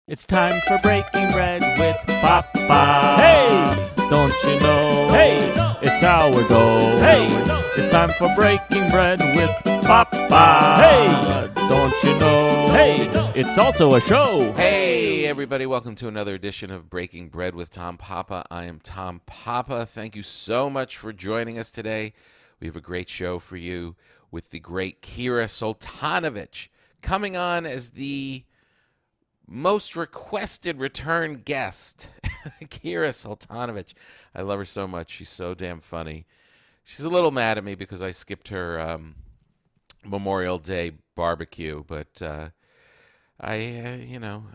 It's time for breaking bread with Papa. Hey, don't you know? Hey, it's sourdough. Hey, it's time for breaking bread with Papa. Hey, don't you know? Hey, it's also a show. Hey, everybody, welcome to another edition of Breaking Bread with Tom Papa. I am Tom Papa. Thank you so much for joining us today. We have a great show for you with the great Kira Soltanovich coming on as the most requested return guest. Kira Soltanovich. I love her so much. She's so damn funny. She's a little mad at me because I skipped her Memorial Day barbecue, but I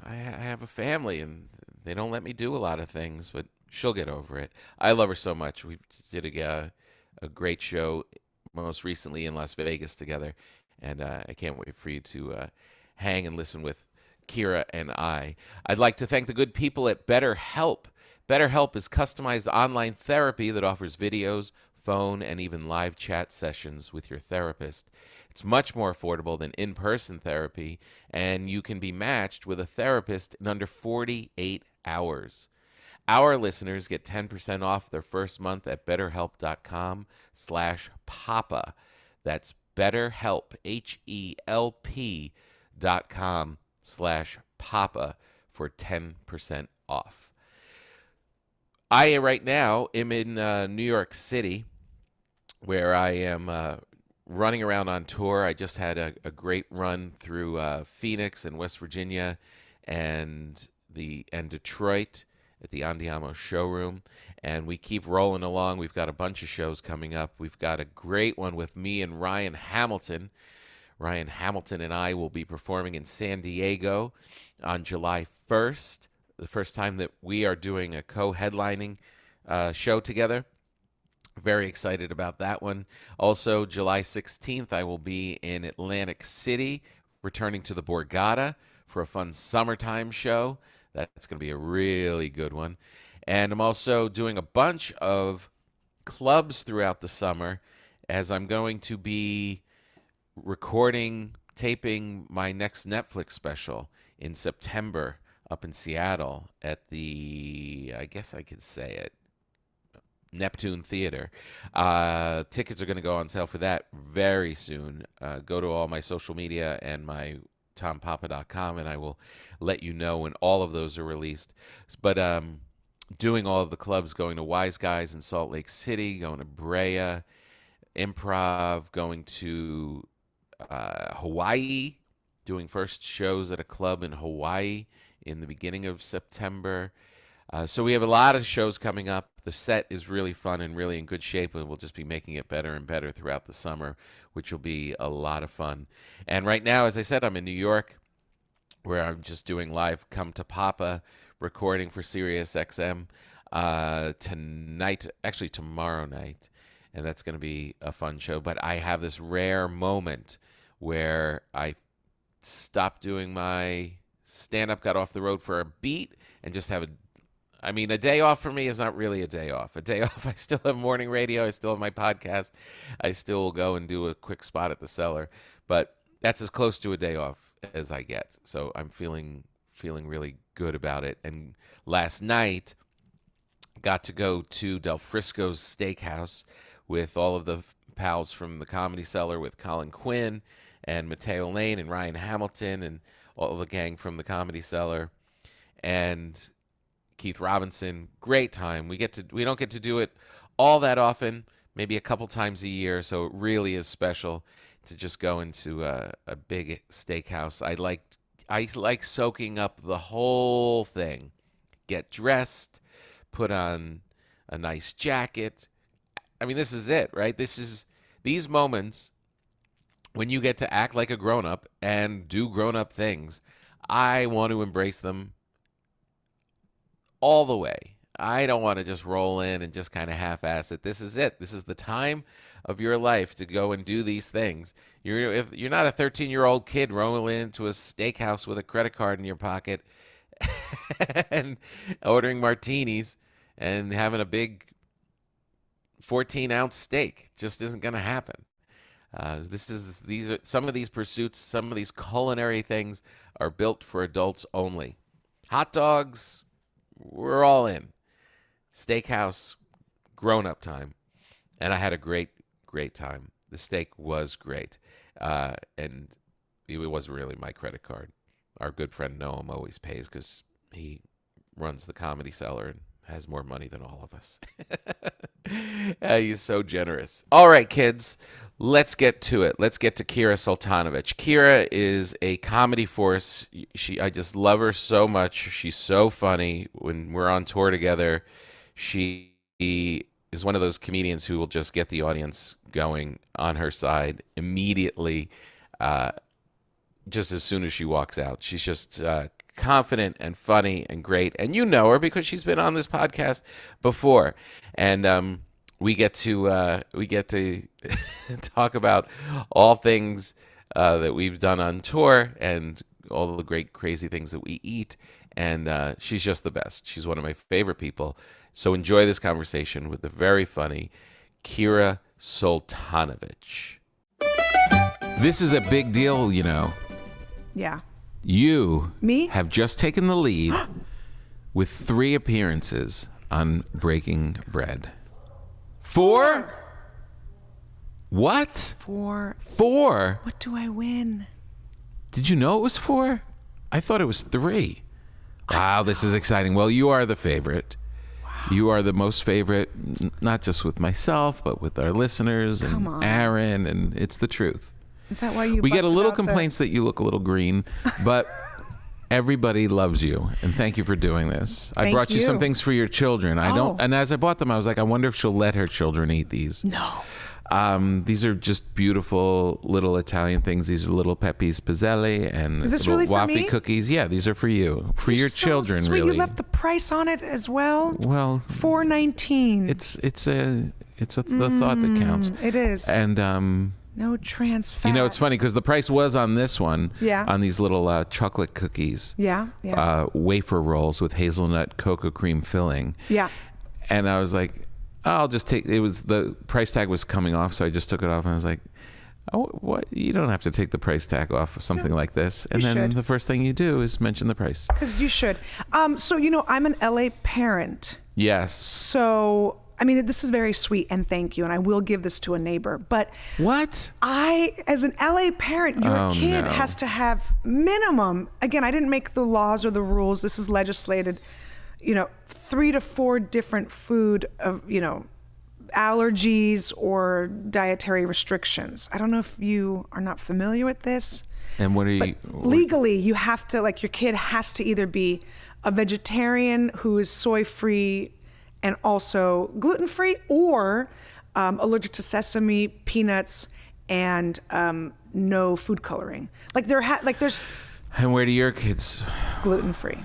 have a family and they don't let me do a lot of things, but she'll get over it. I love her so much. We did a great show most recently in Las Vegas together, and I can't wait for you to hang and listen with Kira and I. I'd like to thank the good people at BetterHelp. BetterHelp is customized online therapy that offers videos, phone, and even live chat sessions with your therapist. It's much more affordable than in-person therapy, and you can be matched with a therapist in under 48 hours. Our listeners get 10% off their first month at betterhelp.com/papa. That's BetterHelp, HELP.com/papa for 10% off. I right now am in New York City, where I am running around on tour. I just had a great run through Phoenix and West Virginia and Detroit at the Andiamo showroom, and we keep rolling along. We've got a bunch of shows coming up. We've got a great one with me and Ryan Hamilton. Ryan Hamilton and I will be performing in San Diego on July 1st, the first time that we are doing a co-headlining show together. Very excited about that one. Also, July 16th, I will be in Atlantic City, returning to the Borgata for a fun summertime show. That's going to be a really good one. And I'm also doing a bunch of clubs throughout the summer, as I'm going to be taping my next Netflix special in September up in Seattle at the, I guess I could say it, Neptune Theater. Tickets are going to go on sale for that very soon. Go to all my social media and my tompapa.com, and I will let you know when all of those are released. But doing all of the clubs, going to Wise Guys in Salt Lake City, going to Brea, Improv, going to Hawaii, doing first shows at a club in Hawaii in the beginning of September. So we have a lot of shows coming up. The set is really fun and really in good shape, and we'll just be making it better and better throughout the summer, which will be a lot of fun. And right now, as I said, I'm in New York, where I'm just doing live Come to Papa recording for Sirius XM tonight, actually tomorrow night, and that's going to be a fun show. But I have this rare moment where I stopped doing my stand-up, got off the road for a beat, and just have a day off for me is not really a day off. A day off, I still have morning radio. I still have my podcast. I still will go and do a quick spot at the cellar. But that's as close to a day off as I get. So I'm feeling really good about it. And last night, got to go to Del Frisco's Steakhouse with all of the pals from the Comedy Cellar, with Colin Quinn and Mateo Lane and Ryan Hamilton and all the gang from the Comedy Cellar. And Keith Robinson, great time. We don't get to do it all that often, maybe a couple times a year, so it really is special to just go into a big steakhouse. I like soaking up the whole thing. Get dressed, put on a nice jacket. This is it, right? These moments when you get to act like a grown-up and do grown-up things. I want to embrace them all the way. I don't want to just roll in and just kind of half-ass it. This is it. This is the time of your life to go and do these things. If you're not a 13-year-old kid rolling into a steakhouse with a credit card in your pocket and ordering martinis and having a big 14-ounce steak. Just isn't going to happen. These are some of these pursuits, some of these culinary things are built for adults only. Hot dogs, we're all in. Steakhouse, grown-up time. And I had a great time. The steak was great. And it wasn't really my credit card. Our good friend Noam always pays because he runs the Comedy Cellar and has more money than all of us. He's so generous. All right, kids, let's get to it. Let's get to Kira Soltanovich. Kira is a comedy force. I just love her so much. She's so funny. When we're on tour together, she is one of those comedians who will just get the audience going on her side immediately, just as soon as she walks out. She's just confident and funny and great, and you know her because she's been on this podcast before, and we get to talk about all things that we've done on tour and all the great crazy things that we eat, and she's just the best. She's one of my favorite people. So enjoy this conversation with the very funny Kira Soltanovich. This is a big deal, you know. Yeah. You Me? have just taken the lead with 3 appearances on Breaking Bread. 4? What? 4. 4? What do I win? Did you know it was 4? I thought it was 3. Wow, this is exciting. Well, you are the favorite. Wow. You are the most favorite, not just with myself, but with our listeners and Aaron, and it's the truth. Is that why you? We get a little complaints that you look a little green, but everybody loves you, and thank you for doing this. I brought you some things for your children. And as I bought them, I was like, I wonder if she'll let her children eat these. No. These are just beautiful little Italian things. These are little Pepe's Pizzelle and Is this little really for waffle me? Cookies. Yeah, these are for you, for your So children. sweet. Really, You left the price on it as well. well, $4.19. it's the thought that counts. It is. And no trans fat. you know, it's funny because the price was on this one. Yeah. On these little chocolate cookies. Yeah. Wafer rolls with hazelnut cocoa cream filling. Yeah. And I was like, I'll just take it. Was the price tag was coming off, so I just took it off, and I was like, oh, what? You don't have to take the price tag off of something like this. And then the first thing you do is mention the price. Because you should. So you know, I'm an LA parent. Yes. So I mean, this is very sweet, and thank you, and I will give this to a neighbor. But what? as an LA parent, your kid has to have minimum. Again, I didn't make the laws or the rules. This is legislated. 3 to 4 different food allergies or dietary restrictions. I don't know if you are not familiar with this. And what are you? Legally, you have to, your kid has to either be a vegetarian who is soy-free and also gluten-free, or allergic to sesame, peanuts, and no food coloring. There's And where do your kids? gluten-free.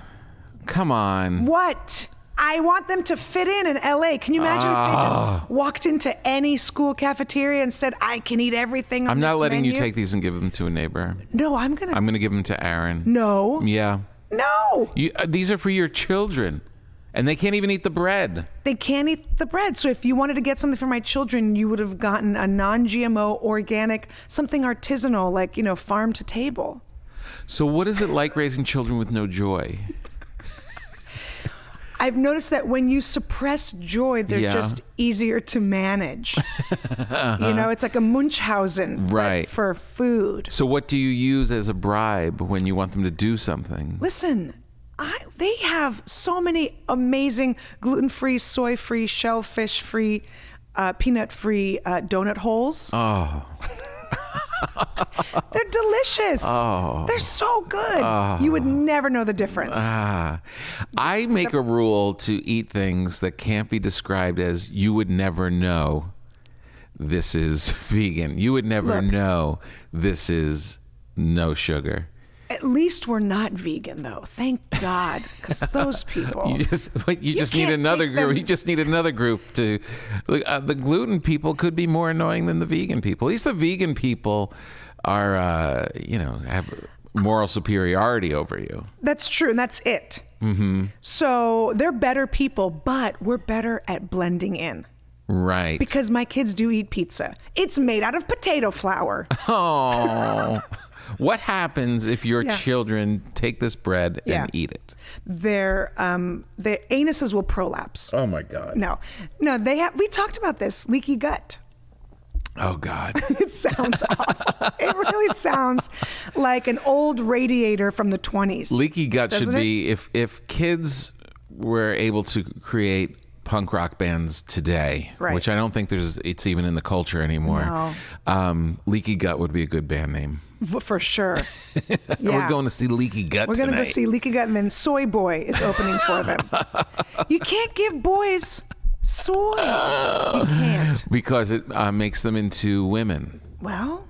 Come on. What? I want them to fit in LA. Can you imagine if they just walked into any school cafeteria and said, I can eat everything on I'm this not letting menu? you take these and give them to a neighbor. No, I'm going to give them to Aaron. No. Yeah. No. These are for your children. And they can't even eat the bread. They can't eat the bread. So if you wanted to get something for my children, you would have gotten a non-GMO, organic, something artisanal, farm to table. So what is it like raising children with no joy? I've noticed that when you suppress joy, they're just easier to manage. It's like a Munchausen right. for food. So what do you use as a bribe when you want them to do something? Listen, they have so many amazing gluten-free, soy-free, shellfish-free, peanut-free donut holes. Oh. They're delicious. Oh. They're so good. You would never know the difference. I make a rule to eat things that can't be described as you would never know this is vegan. You would never know this is no sugar. At least we're not vegan, though. Thank God, because those people. You just need another group. You just need another group to. The gluten people could be more annoying than the vegan people. At least the vegan people are, have moral superiority over you. That's true, and that's it. Mm-hmm. So they're better people, but we're better at blending in. Right. Because my kids do eat pizza. It's made out of potato flour. Oh. What happens if your Yeah. children take this bread Yeah. and eat it? Their anuses will prolapse. Oh my God. No, we talked about this, leaky gut. Oh God. It sounds awful. It really sounds like an old radiator from the 20s. Leaky gut Doesn't should be if kids were able to create punk rock bands today, Right. which I don't think it's even in the culture anymore. No. Leaky Gut would be a good band name. For sure. We're going to see Leaky Gut We're going to go tonight. see Leaky Gut, and then Soy Boy is opening for them. You can't give boys soy. You can't. Because it makes them into women. Well,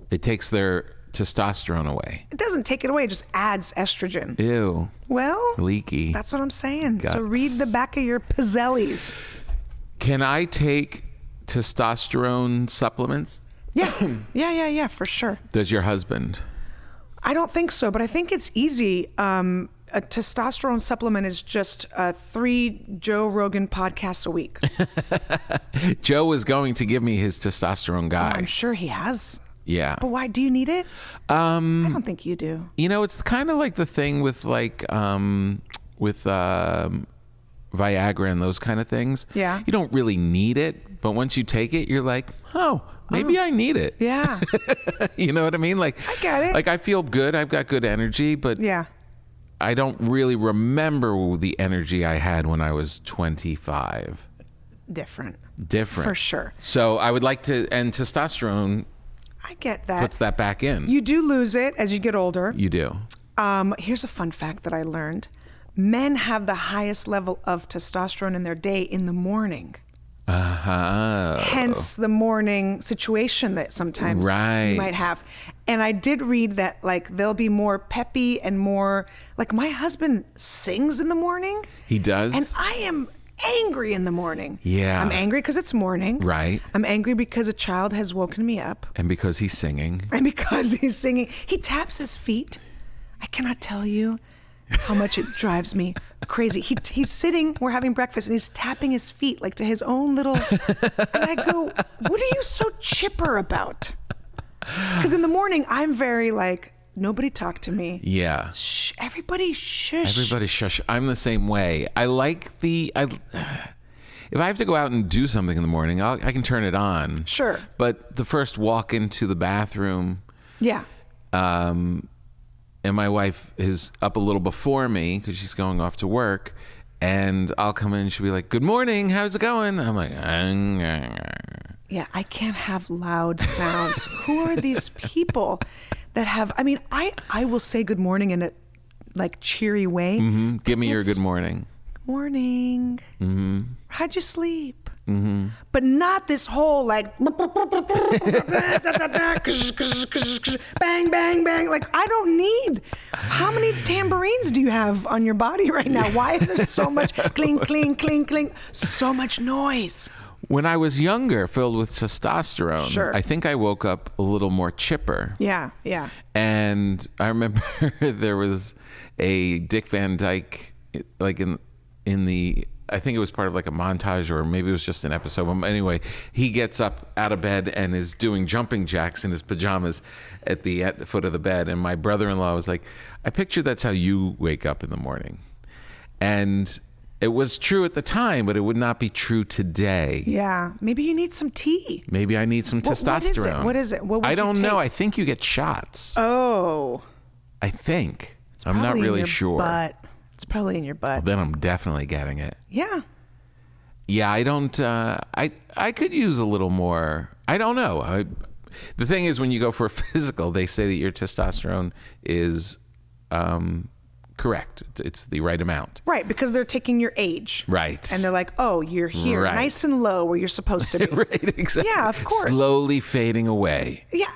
It takes their testosterone away. it doesn't take it away. It just adds estrogen. Ew. Well, Leaky. that's what I'm saying. So Guts. read the back of your Pizzellis. Can I take testosterone supplements? Yeah, for sure. Does your husband? I don't think so, but I think it's easy. A testosterone supplement is just 3 Joe Rogan podcasts a week. Joe is going to give me his testosterone guy. I'm sure he has. Yeah. But why do you need it? I don't think you do. You know, it's kind of like the thing with Viagra and those kind of things. Yeah. You don't really need it, but once you take it, you're like, oh, maybe I need it. Yeah. You know what I mean? Like, I get it. Like, I feel good. I've got good energy, but Yeah. I don't really remember the energy I had when I was 25. Different. Different. For sure. So I would like to, and testosterone I get that. puts that back in. You do lose it as you get older. You do. Here's a fun fact that I learned. Men have the highest level of testosterone in their day in the morning. Hence the morning situation that sometimes Right. you might have. And I did read that like they'll be more peppy and more like my husband sings in the morning He does. and I am angry in the morning. Yeah. I'm angry because it's morning. Right. I'm angry because a child has woken me up. And because he's singing. And because he's singing, he taps his feet. I cannot tell you how much it drives me crazy. He's sitting, we're having breakfast, and he's tapping his feet like to his own little. And I go, what are you so chipper about? Because in the morning, I'm very like, nobody talk to me. Yeah. Shh, everybody shush. Everybody shush. I'm the same way. I like if I have to go out and do something in the morning, I can turn it on. Sure. But the first walk into the bathroom, Yeah. and my wife is up a little before me because she's going off to work, and I'll come in and she'll be like, good morning, how's it going? I'm like, Yeah, I can't have loud sounds. Who are these people that have, I mean, I will say good morning in a like cheery way. give me your It's- good morning. Morning. How'd you sleep? But not this whole like bang, bang, bang. Like I don't need. How many tambourines do you have on your body right now? Why is there so much cling, cling, cling, cling? So much noise. When I was younger, filled with testosterone, Sure. I think I woke up a little more chipper. Yeah, yeah. And I remember there was a Dick Van Dyke, like in the, I think it was part of like a montage or maybe it was just an episode. But anyway, he gets up out of bed and is doing jumping jacks in his pajamas at the foot of the bed. And my brother-in-law was like, I picture that's how you wake up in the morning. And it was true at the time, but it would not be true today. Yeah. Maybe you need some tea. Maybe I need some testosterone. What is it? What would I you don't know. take? I think you get shots. Oh. I think. I'm not Probably in really your sure. Butt. It's probably in your butt. Then I'm definitely getting it. Yeah. Yeah, I don't. I could use a little more. I don't know. The thing is, when you go for a physical, they say that your testosterone is correct. It's the right amount. Right, because they're taking your age. Right. And they're like, oh, you're here, Right. nice and low where you're supposed to be. Right. Exactly. Yeah, of course. Slowly fading away. Yeah,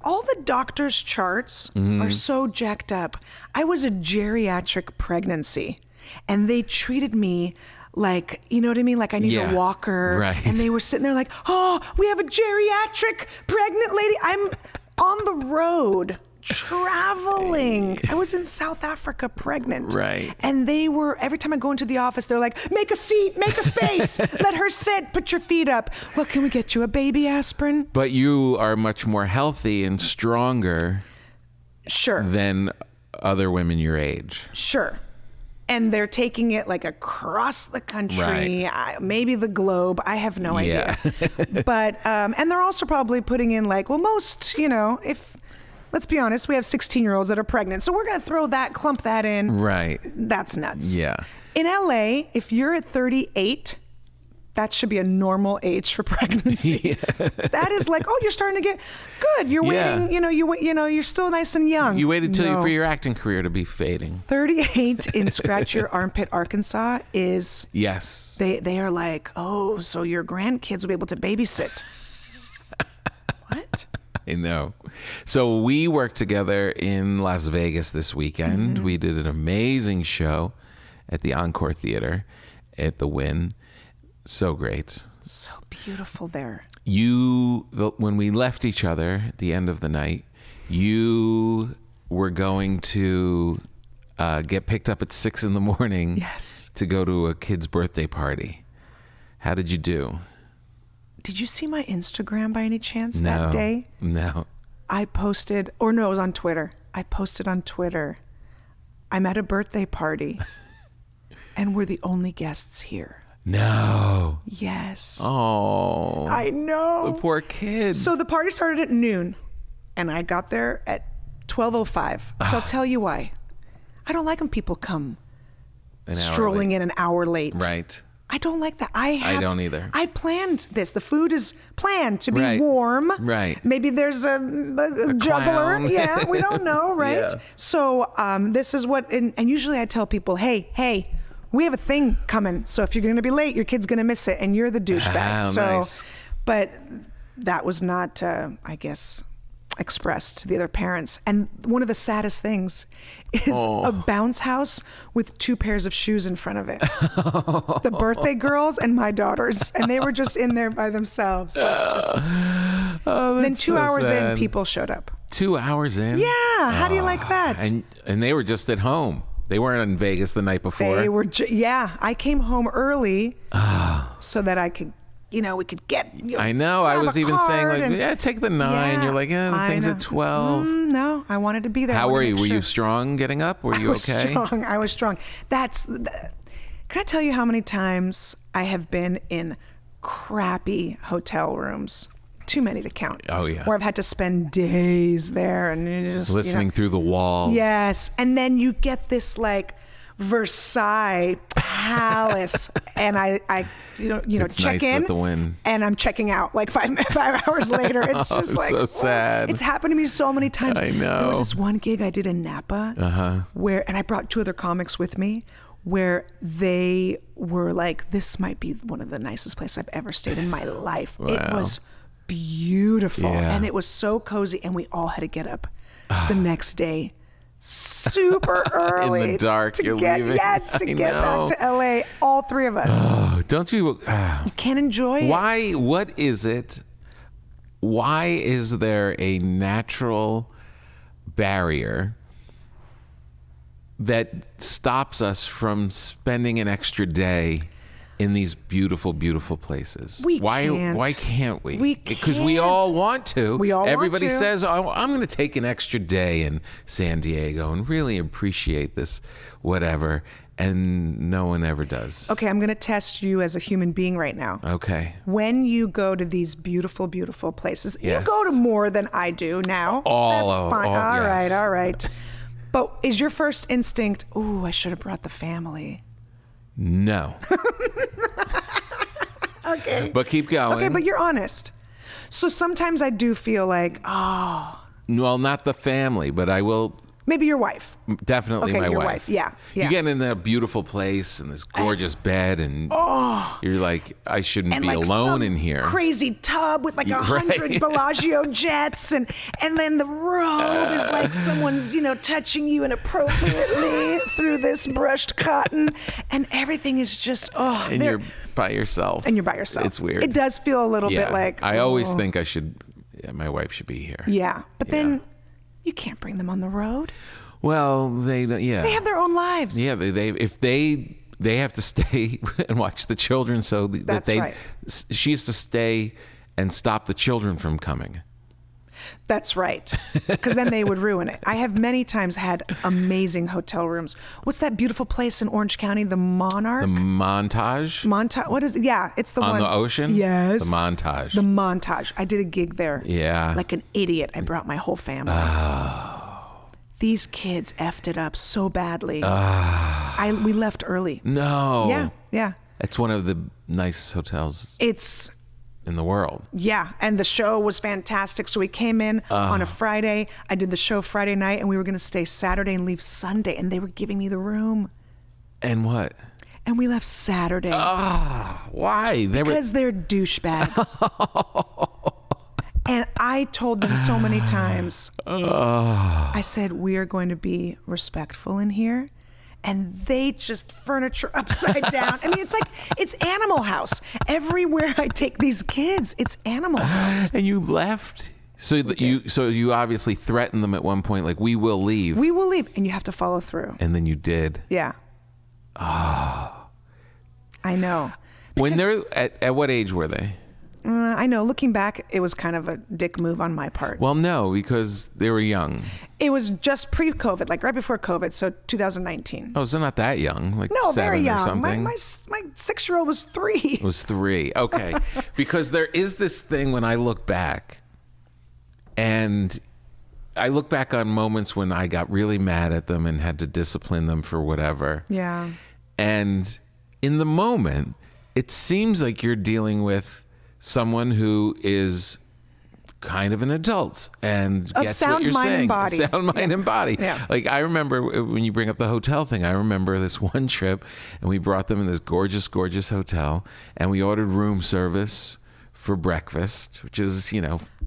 all the doctors' charts Mm-hmm. are so jacked up. I was a geriatric pregnancy, and they treated me like, you know what I mean? Like I need Yeah, a walker. right. And they were sitting there like, oh, we have a geriatric pregnant lady. I'm on the road traveling. I was in South Africa pregnant. Right. And they were, every time I go into the office, they're like, make a seat, make a space, let her sit, put your feet up. Well, can we get you a baby aspirin? But you are much more healthy and stronger. Sure. than other women your age. Sure. And they're taking it like across the country, Right. maybe the globe. I have no idea. But, and they're also probably putting in like, well, most, if, let's be honest, we have 16-year-olds that are pregnant. So we're going to clump that in. Right. That's nuts. Yeah. In LA, if you're at 38, that should be a normal age for pregnancy. That is like, oh, you're starting to get good. You're waiting, you're still nice and young. You waited for your acting career to be fading. 38 in Scratch Your Armpit, Arkansas is, Yes. they are like, oh, so your grandkids will be able to babysit. What? I know. So we worked together in Las Vegas this weekend. We did an amazing show at the Encore Theater at the Wynn. So great. So beautiful there. When we left each other at the end of the night, you were going to get picked up at 6 a.m. Yes. to go to a kid's birthday party. How did you do? Did you see my Instagram by any chance that day? No. I posted, or no, it was on Twitter. I posted on Twitter, I'm at a birthday party and we're the only guests here. No. Yes. Oh. I know. The poor kid. So the party started at noon and I got there at 12:05. So I'll tell you why. I don't like when people come strolling in an hour late. Right. I don't like that. I don't either. I planned this. The food is planned to be Right. warm. Right. Maybe there's a juggler. clown. Yeah, we don't know, right? Yeah. So this is what, and usually I tell people, hey, we have a thing coming. So if you're going to be late, your kid's going to miss it, and you're the douchebag. Ah, So, nice. but that was not, I guess, expressed to the other parents. And one of the saddest things is a bounce house with 2 pairs of shoes in front of it. The birthday girls and my daughters, and they were just in there by themselves. Then 2 hours in, people showed up. 2 hours in? Yeah, how do you like that? And they were just at home. They weren't in Vegas the night before. They were, I came home early so that I could, we could get. I know. I grab was a even saying card like, and- take the 9. Yeah, You're like, the I thing's know. at 12. No, I wanted to be there. I How wanted were to you? make Were you sure. strong getting up? Were you I was okay? strong. I was strong. Can I tell you how many times I have been in crappy hotel rooms? Too many to count. Oh, yeah. Where I've had to spend days there and you just Listening through the walls. Yes, and then you get this like Versailles palace, and I It's check nice in at the Wynn. and I'm checking out like 5 hours later. It's just like so sad. It's happened to me so many times. I know. There was this one gig I did in Napa where, and I brought 2 other comics with me, where they were like, this might be one of the nicest places I've ever stayed in my life. It Wow. was beautiful, Yeah. and it was so cozy, and we all had to get up the next day super early In the dark, to you're get leaving. to I get know. back to LA, all 3 of us. Oh, don't you? You can't enjoy it. Why? What is it? Why is there a natural barrier that stops us from spending an extra day in these beautiful, beautiful places? Why can't we? We Because we can't. all want to. We all want Everybody to. says, oh, I'm going to take an extra day in San Diego and really appreciate this, whatever. And no one ever does. Okay, I'm going to test you as a human being right now. Okay. When you go to these beautiful, beautiful places, Yes. you go to more than I do now. That's fine. All right. But is your first instinct, ooh, I should have brought the family? No. Okay. But keep going. Okay, but you're honest. So sometimes I do feel like, oh, Well, not the family, but I will maybe your wife. definitely Okay, my your wife. wife. Yeah. You get in a beautiful place and this gorgeous bed, and you're like, I shouldn't And be like alone some in here. crazy tub with like 100 Right. Bellagio jets, and then the robe is like someone's touching you inappropriately through this brushed cotton, and everything is just and there- you're by yourself. and you're by yourself. It's weird. It does feel a little Yeah. bit like I always oh. think my wife should be here. Yeah, but Yeah. then you can't bring them on the road. Well, they They have their own lives. Yeah, they have to stay and watch the children, so that That's right. she has to stay and stop the children from coming. That's right. Because then they would ruin it. I have many times had amazing hotel rooms. What's that beautiful place in Orange County? The Monarch? The Montage? What is it? Yeah, it's the On one. the ocean? Yes. The Montage. The Montage. I did a gig there. Yeah. Like an idiot. I brought my whole family. These kids effed it up so badly. We left early. No. Yeah. It's one of the nicest hotels It's in the world. Yeah, and the show was fantastic. So we came in on a Friday. I did the show Friday night, and we were going to stay Saturday and leave Sunday, and they were giving me the room. And what? And we left Saturday. Why? Because they're douchebags. And I told them so many times, I said, we are going to be respectful in here. And they just furniture upside down. I mean, it's Animal House. Everywhere I take these kids, it's Animal House. And you left? So you obviously threatened them at one point, like, we will leave. We will leave. And you have to follow through. And then you did. Yeah. I know. When they're at what age were they? I know. Looking back, it was kind of a dick move on my part. Well, no, because they were young. It was just pre-COVID, like right before COVID, so 2019. Oh, so not that young, like No, 7 very young. or something. My 6-year-old was 3. It was 3. Okay. Because there is this thing when I look back, and I look back on moments when I got really mad at them and had to discipline them for whatever. Yeah. And in the moment, it seems like you're dealing with someone who is kind of an adult and gets what you're saying. Sound mind and body. Yeah. Like, I remember when you bring up the hotel thing, I remember this one trip, and we brought them in this gorgeous, gorgeous hotel, and we ordered room service for breakfast, which is,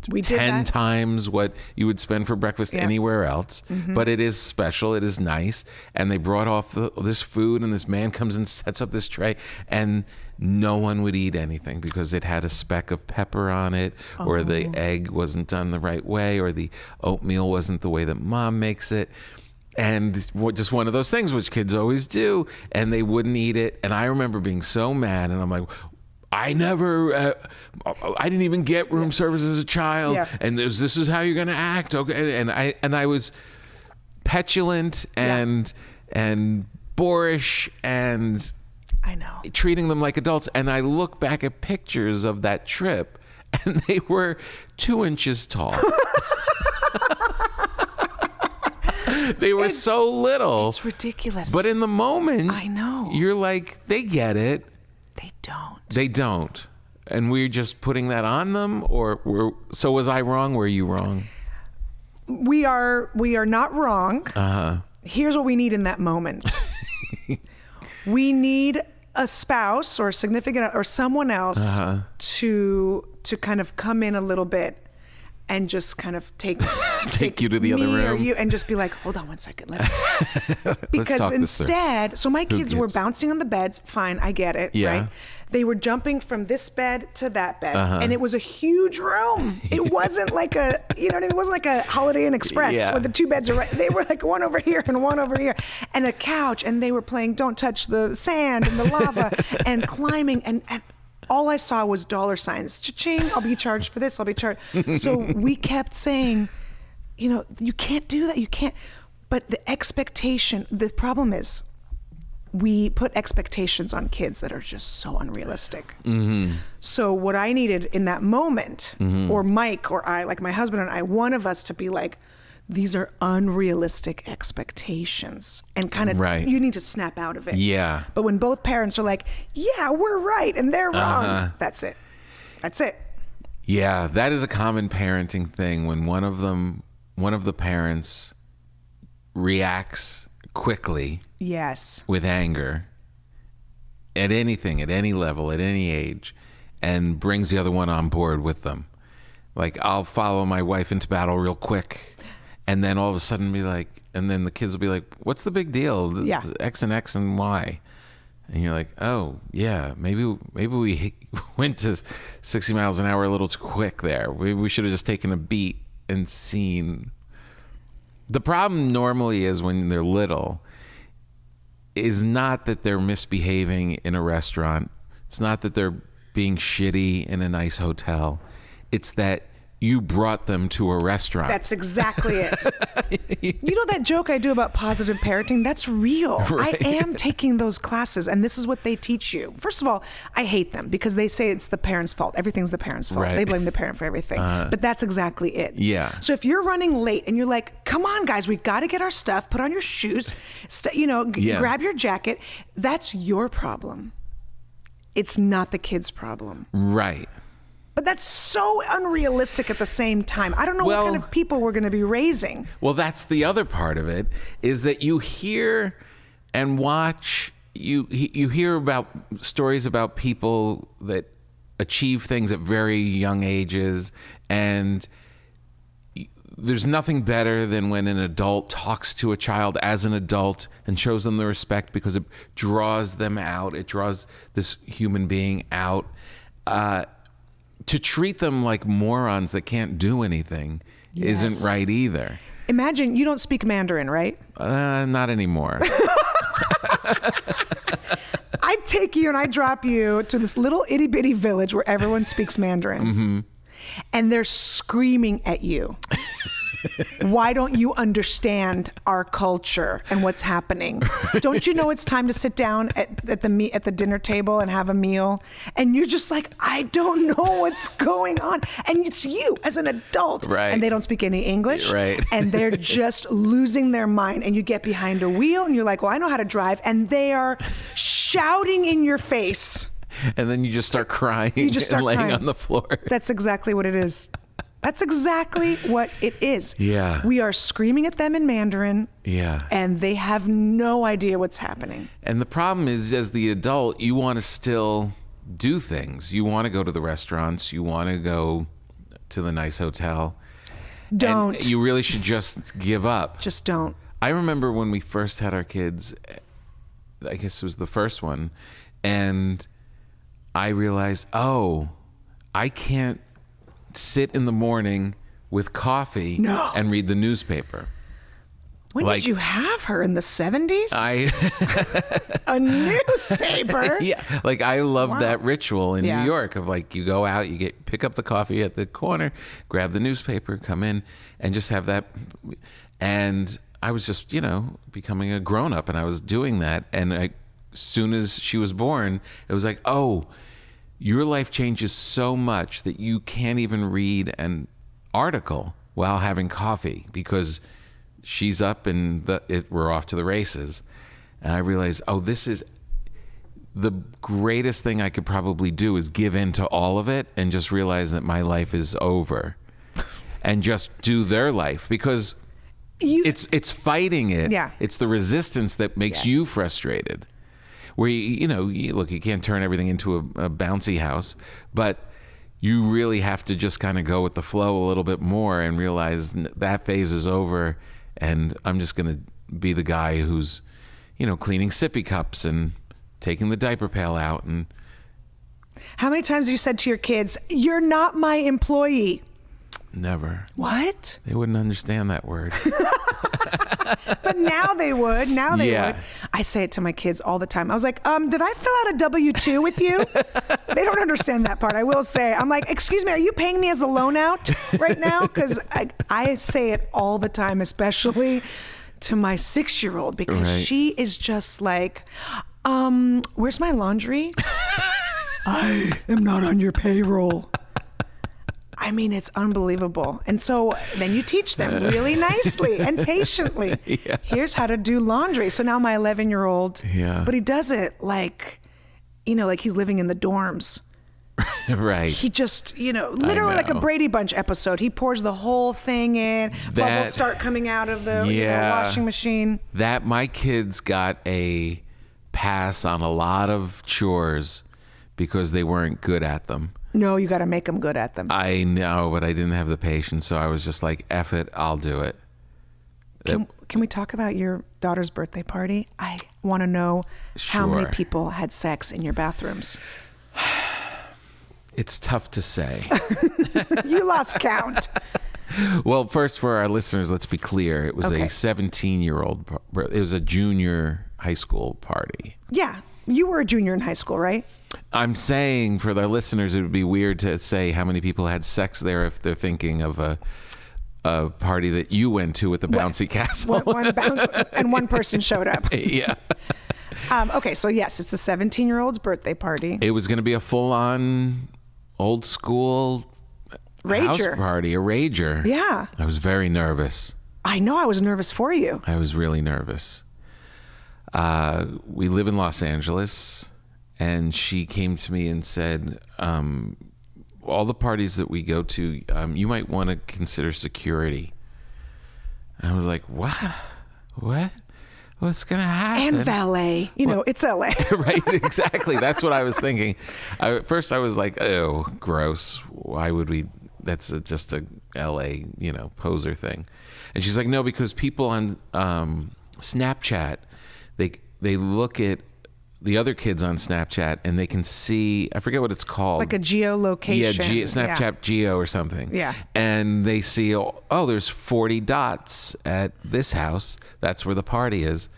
We did 10 that. times what you would spend for breakfast anywhere else. But it is special. It is nice. And they brought off this food, and this man comes and sets up this tray, and no one would eat anything because it had a speck of pepper on it, or the egg wasn't done the right way, or the oatmeal wasn't the way that mom makes it. And just one of those things which kids always do, and they wouldn't eat it. And I remember being so mad, and I'm like, I didn't even get room service as a child, and this is how you're going to act, okay? And I was petulant and boorish and I know. treating them like adults. And I look back at pictures of that trip, and they were 2 inches tall. They were so little. It's ridiculous. But in the moment, I know. You're like, they get it. They don't. They don't. And we're just putting that on them? So was I wrong? Were you wrong? We are not wrong. Here's what we need in that moment. We need a spouse or a significant or someone else to kind of come in a little bit and just kind of take you to the other me or room. you and just be like, hold on one second. Because Let's talk this through. instead, so my kids were gives? bouncing on the beds. Fine, I get it. Yeah. Right? They were jumping from this bed to that bed, and it was a huge room. It wasn't like a, it wasn't like a Holiday Inn Express where the 2 beds are right. They were like one over here and one over here, and a couch, and they were playing "Don't Touch the Sand" and the lava, and climbing, and all I saw was dollar signs. Cha-ching! I'll be charged for this. I'll be charged. So we kept saying, you can't do that. You can't. But the expectation. The problem is, we put expectations on kids that are just so unrealistic. So what I needed in that moment, or Mike or I, like my husband and I, one of us to be like, these are unrealistic expectations, and kind of you need to snap out of it. Yeah. But when both parents are like, yeah, we're right and they're wrong, that's it. That's it. Yeah, that is a common parenting thing when one of the parents reacts quickly. Yes. With anger at anything, at any level, at any age, and brings the other one on board with them. Like, I'll follow my wife into battle real quick, and then all of a sudden be like, and then the kids will be like, what's the big deal? Yeah. X and X and Y. And you're like, oh, yeah, maybe we went to 60 miles an hour a little too quick there. We should have just taken a beat and seen. The problem normally is when they're little is not that they're misbehaving in a restaurant. It's not that they're being shitty in a nice hotel. It's that you brought them to a restaurant. That's exactly it. You know that joke I do about positive parenting? That's real. Right. I am taking those classes, and this is what they teach you. First of all, I hate them because they say it's the parent's fault. Everything's the parent's fault. Right. They blame the parent for everything. But that's exactly it. Yeah. So if you're running late and you're like, come on, guys, we got to get our stuff, put on your shoes, grab your jacket, that's your problem. It's not the kid's problem. Right. But that's so unrealistic at the same time. I don't know what kind of people we're going to be raising. Well, that's the other part of it, is that you hear and watch, you hear about stories about people that achieve things at very young ages, and there's nothing better than when an adult talks to a child as an adult and shows them the respect, because it draws them out. It draws this human being out. To treat them like morons that can't do anything isn't right either. Imagine you don't speak Mandarin, right? Not anymore. I take you and I drop you to this little itty bitty village where everyone speaks Mandarin. Mm-hmm. And they're screaming at you. Why don't you understand our culture and what's happening? Don't you know it's time to sit down at the dinner table and have a meal? And you're just like, I don't know what's going on. And it's you as an adult. Right. And they don't speak any English. Right. And they're just losing their mind. And you get behind a wheel and you're like, well, I know how to drive. And they are shouting in your face. And then you just start crying and laying on the floor. That's exactly what it is. That's exactly what it is. Yeah. We are screaming at them in Mandarin. Yeah. And they have no idea what's happening. And the problem is, as the adult, you want to still do things. You want to go to the restaurants. You want to go to the nice hotel. Don't. And you really should just give up. Just don't. I remember when we first had our kids, I guess it was the first one, and I realized, I can't sit in the morning with coffee and read the newspaper. When did you have her? In the 70s? A newspaper? Yeah. Like, I love that ritual in New York of, like, you go out, pick up the coffee at the corner, grab the newspaper, come in, and just have that. And I was just, becoming a grown-up, and I was doing that. And as soon as she was born, it was like, your life changes so much that you can't even read an article while having coffee, because she's up and we're off to the races. And I realized, this is the greatest thing I could probably do, is give in to all of it and just realize that my life is over and just do their life, because it's fighting it. Yeah. It's the resistance that makes you frustrated. Where you can't turn everything into a bouncy house, but you really have to just kind of go with the flow a little bit more and realize that phase is over, and I'm just going to be the guy who's, cleaning sippy cups and taking the diaper pail out. And how many times have you said to your kids, "You're not my employee"? Never. What? They wouldn't understand that word. But now they would. Now they would. I say it to my kids all the time. I was like, did I fill out a W-2 with you? They don't understand that part. I will say, I'm like, excuse me, are you paying me as a loan out right now? Because I say it all the time, especially to my 6-year-old, because she is just like, where's my laundry? I am not on your payroll. I mean, it's unbelievable. And so then you teach them really nicely and patiently. Yeah. Here's how to do laundry. So now my 11-year-old, but he does it like he's living in the dorms. Right. He just, literally like a Brady Bunch episode. He pours the whole thing in. Bubbles start coming out of the washing machine. That my kids got a pass on a lot of chores because they weren't good at them. No, you got to make them good at them. I know, but I didn't have the patience, so I was just like, F it, I'll do it. Can we talk about your daughter's birthday party? I want to know how many people had sex in your bathrooms. It's tough to say. You lost count. Well, first, for our listeners, let's be clear. It was a 17-year-old. It was a junior high school party. Yeah. You were a junior in high school, right? I'm saying for the listeners, it would be weird to say how many people had sex there if they're thinking of a party that you went to with the bouncy castle. One bounce, and one person showed up. Yeah. Okay, so yes, it's a 17-year-old's birthday party. It was going to be a full-on old school house Rager. party, a rager. Yeah. I was very nervous. I know, I was nervous for you. I was really nervous. We live in Los Angeles, and she came to me and said, all the parties that we go to, you might want to consider security. I was like, what? What's going to happen? And valet. You know, it's LA. Right, exactly. That's what I was thinking. At first I was like, oh, gross. Why would we? That's just a LA, poser thing. And she's like, no, because people on Snapchat, they look at the other kids on Snapchat and they can see, I forget what it's called. Like a geolocation. Yeah, Snapchat Geo or something. Yeah. And they see, oh, there's 40 dots at this house. That's where the party is.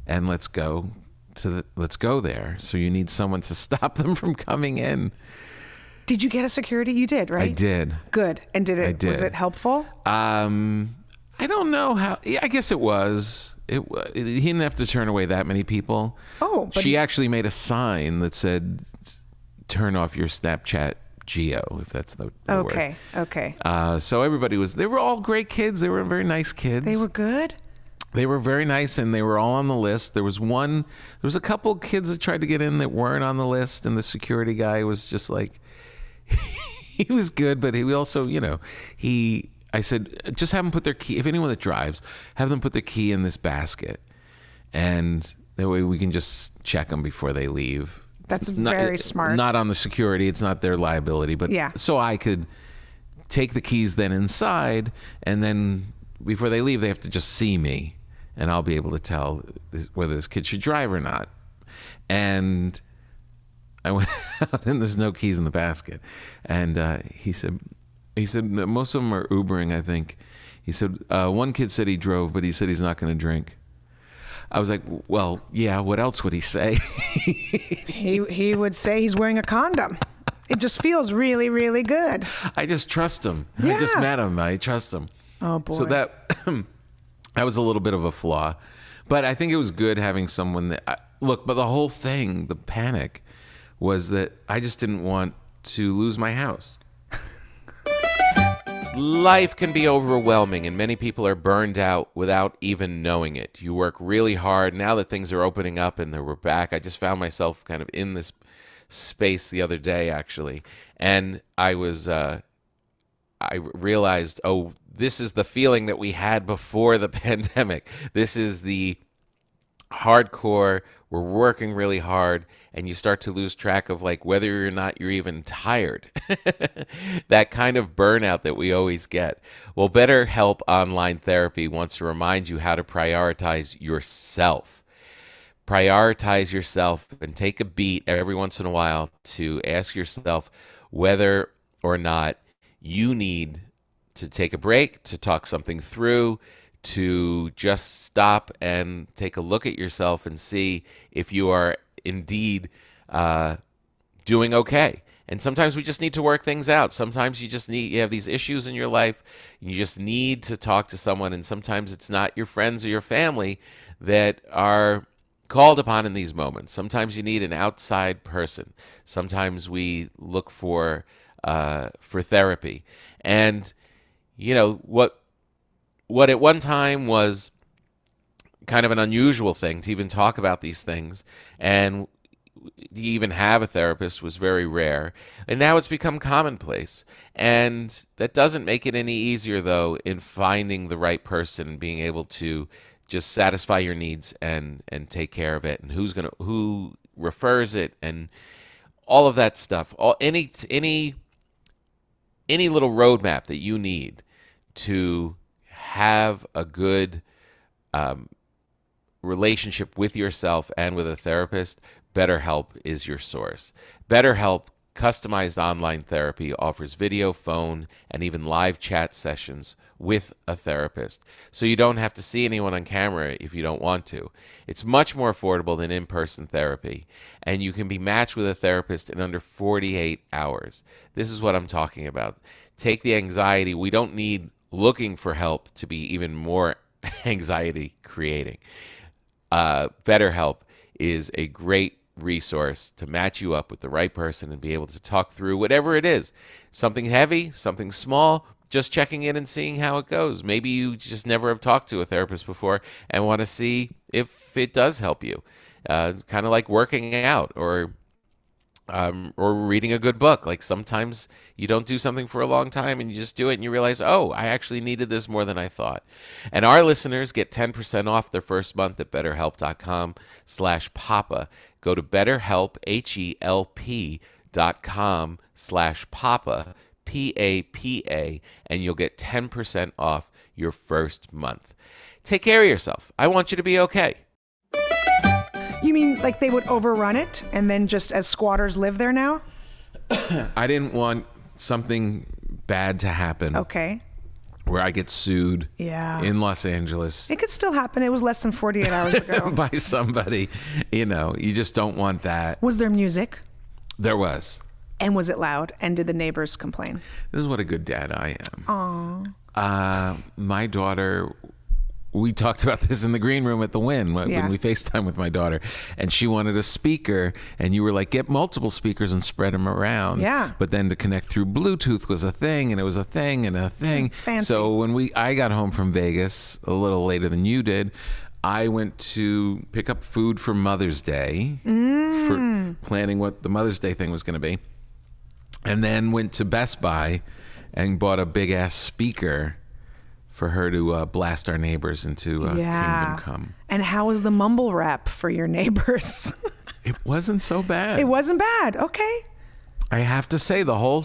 And let's go there. So you need someone to stop them from coming in. Did you get a security? You did, right? I did. Good. And was it helpful? I don't know how. Yeah, I guess it was. He didn't have to turn away that many people. Oh, but she actually made a sign that said, "Turn off your Snapchat Geo," if that's the word. Okay. So they were all great kids. They were very nice kids. They were good? They were very nice, and they were all on the list. There was a couple kids that tried to get in that weren't on the list, and the security guy was just like, he was good, but he also, I said, just have them put their key, if anyone that drives, have them put their key in this basket. And that way we can just check them before they leave. That's very smart. Not on the security. It's not their liability. But yeah. So I could take the keys then inside, and then before they leave, they have to just see me. And I'll be able to tell whether this kid should drive or not. And I went out, and there's no keys in the basket. And he said, most of them are Ubering, I think. He said, one kid said he drove, but he said he's not going to drink. I was like, well, yeah, what else would he say? He would say he's wearing a condom. It just feels really, really good. I just trust him. Yeah. I just met him. I trust him. Oh, boy. So that was a little bit of a flaw. But I think it was good having someone that... but the whole thing, the panic, was that I just didn't want to lose my house. Life can be overwhelming, and many people are burned out without even knowing it. You work really hard. Now that things are opening up and we're back, I just found myself kind of in this space the other day, actually. And I realized, oh, this is the feeling that we had before the pandemic. This is the hardcore, we're working really hard, and you start to lose track of whether or not you're even tired. That kind of burnout that we always get. Well, BetterHelp Online Therapy wants to remind you how to prioritize yourself. Prioritize yourself and take a beat every once in a while to ask yourself whether or not you need to take a break, to talk something through, to just stop and take a look at yourself and see if you are indeed doing okay. And sometimes we just need to work things out. Sometimes you have these issues in your life, and you just need to talk to someone. And sometimes it's not your friends or your family that are called upon in these moments. Sometimes you need an outside person. Sometimes we look for therapy. And what at one time was kind of an unusual thing to even talk about these things, and to even have a therapist was very rare. And now it's become commonplace. And that doesn't make it any easier, though, in finding the right person and being able to just satisfy your needs and take care of it, and who refers it, and all of that stuff. Any little roadmap that you need to have a good relationship with yourself and with a therapist, BetterHelp is your source. BetterHelp Customized online therapy offers video, phone, and even live chat sessions with a therapist. So you don't have to see anyone on camera if you don't want to. It's much more affordable than in-person therapy, and you can be matched with a therapist in under 48 hours. This is what I'm talking about. Take the anxiety. We don't need looking for help to be even more anxiety creating. BetterHelp is a great resource to match you up with the right person and be able to talk through whatever it is. Something heavy, something small, just checking in and seeing how it goes. Maybe you just never have talked to a therapist before and want to see if it does help you. Kind of like working out or reading a good book. Like sometimes you don't do something for a long time and you just do it and you realize, oh, I actually needed this more than I thought. And our listeners get 10% off their first month at betterhelp.com/papa. Go to betterhelp, HELP.com/papa, PAPA, and you'll get 10% off your first month. Take care of yourself. I want you to be okay. You mean like they would overrun it and then just as squatters live there now? I didn't want something bad to happen. Okay. Where I get sued in Los Angeles. It could still happen. It was less than 48 hours ago. By somebody. You just don't want that. Was there music? There was. And was it loud? And did the neighbors complain? This is what a good dad I am. Aww. My daughter, we talked about this in the green room at the Wynn when we FaceTime with my daughter, and she wanted a speaker, and you were like, get multiple speakers and spread them around. Yeah. But then to connect through Bluetooth was a thing, and it was a thing and a thing. It's fancy. So when I got home from Vegas a little later than you did, I went to pick up food for Mother's Day for planning what the Mother's Day thing was going to be, and then went to Best Buy and bought a big ass speaker for her to blast our neighbors into Kingdom Come. And how was the mumble rap for your neighbors? It wasn't so bad. It wasn't bad. Okay. I have to say the whole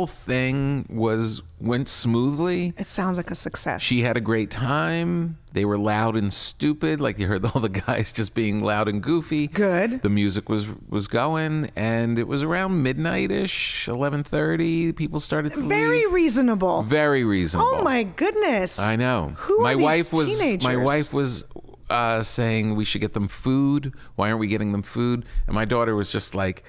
thing went smoothly. It sounds like a success. She had a great time. They were loud and stupid, like you heard all the guys just being loud and goofy. Good. The music was going, and it was around midnight-ish, 11:30. People started to Very leave. reasonable. Very reasonable. Oh my goodness. I know. Who my are these wife was teenagers? My wife was saying we should get them food. Why aren't we getting them food? And my daughter was just like,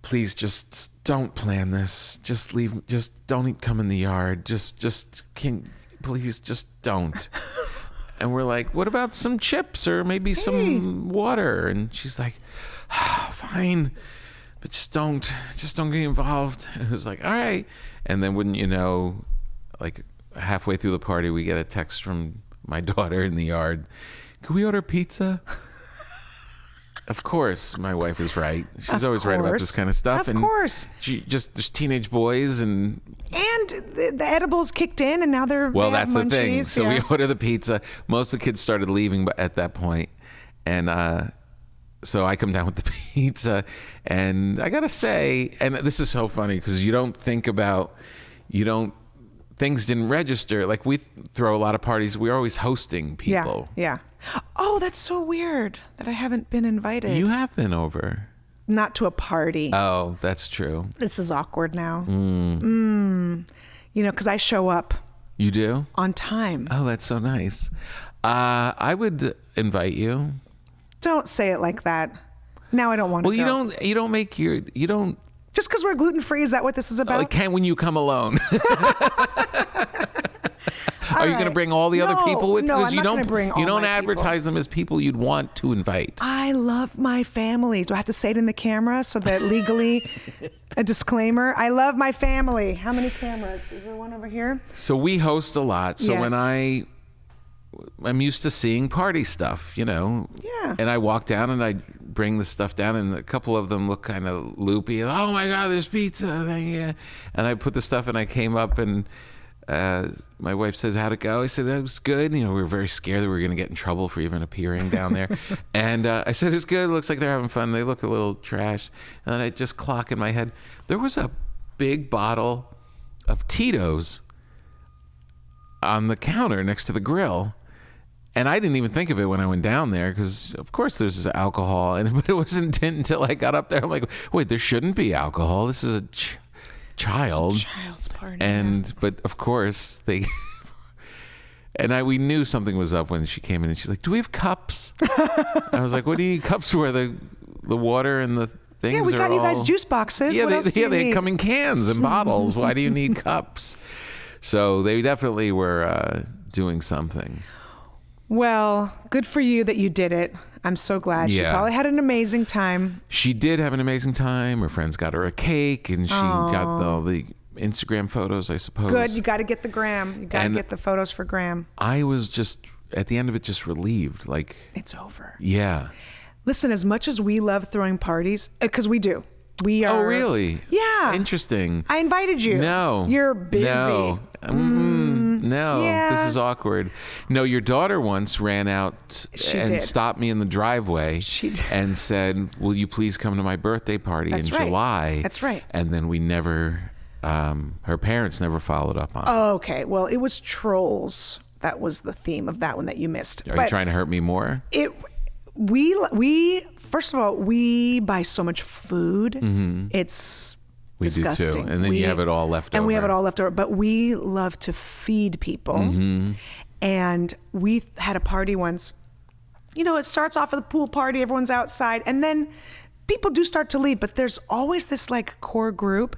please just don't plan this. Just leave. Just don't come in the yard. Please just don't. And we're like, what about some chips or maybe some water? And she's like, fine, but just don't get involved. And it was like, all right. And then wouldn't you know, like halfway through the party, we get a text from my daughter in the yard. Can we order pizza? Of course, my wife is right. She's always right about this kind of stuff. Of course. There's teenage boys and the edibles kicked in, and now they're well, they have that's the thing. munchies. So we order the pizza. Most of the kids started leaving at that point, and so I come down with the pizza, and I gotta say, and this is so funny because things didn't register. Like we throw a lot of parties. We're always hosting people. Yeah. Oh, that's so weird that I haven't been invited. You have been over. Not to a party. Oh, that's true. This is awkward now. Because I show up You do? on time. Oh, that's so nice. I would invite you. Don't say it like that. Now I don't want to Well, go. you don't Just because we're gluten-free, is that what this is about? Can't when you come alone. Are you going to bring all the other people with you? No, Because I'm not gonna bring all you don't my advertise them as people you'd want to invite. I love my family. Do I have to say it in the camera so that legally, a disclaimer? I love my family. How many cameras? Is there one over here? So we host a lot. So Yes. when I'm used to seeing party stuff, Yeah. And I walk down and I bring the stuff down, and a couple of them look kind of loopy. Oh my God, there's pizza. Yeah. And I put the stuff, and I came up, and my wife said, how'd it go? I said, that was good. We were very scared that we were going to get in trouble for even appearing down there. And I said, it's good. Looks like they're having fun. They look a little trashed. And then I just clock in my head, there was a big bottle of Tito's on the counter next to the grill. And I didn't even think of it when I went down there because, of course, there's alcohol. But it wasn't until I got up there. I'm like, wait, there shouldn't be alcohol. This is a child. It's a child's party. But of course, they... And we knew something was up when she came in, and she's like, "Do we have cups?" I was like, "What do you need cups for? The water and the things." Yeah, we got you guys juice boxes. Yeah, What else do you they need? come in cans and bottles. Why do you need cups? So they definitely were doing something. Well, good for you that you did it. I'm so glad. She Yeah. probably had an amazing time. She did have an amazing time. Her friends got her a cake, and she got all the Instagram photos, I suppose. Good. You got to get the gram. You got to And- get the photos for gram. I was just, at the end of it, just relieved. Like, It's over. yeah. Listen, as much as we love throwing parties, because we do. We are. Oh, really? Yeah. Interesting. I invited you. No. You're busy. No. No. Yeah. This is awkward. No, your daughter once ran out She and did. stopped me in the driveway She did. and said, "Will you please come to my birthday party That's in right. July?" That's right. And then we never, her parents never followed up on it. Okay. Well, it was trolls. That was the theme of that one that you missed. Are you trying to hurt me more? We first of all, we buy so much food. It's We do too. disgusting. And then you have it all left And we have over. it all left over. But we love to feed people. Mm-hmm. And we had a party once. You know, it starts off with a pool party, everyone's outside, and then people do start to leave, but there's always this like core group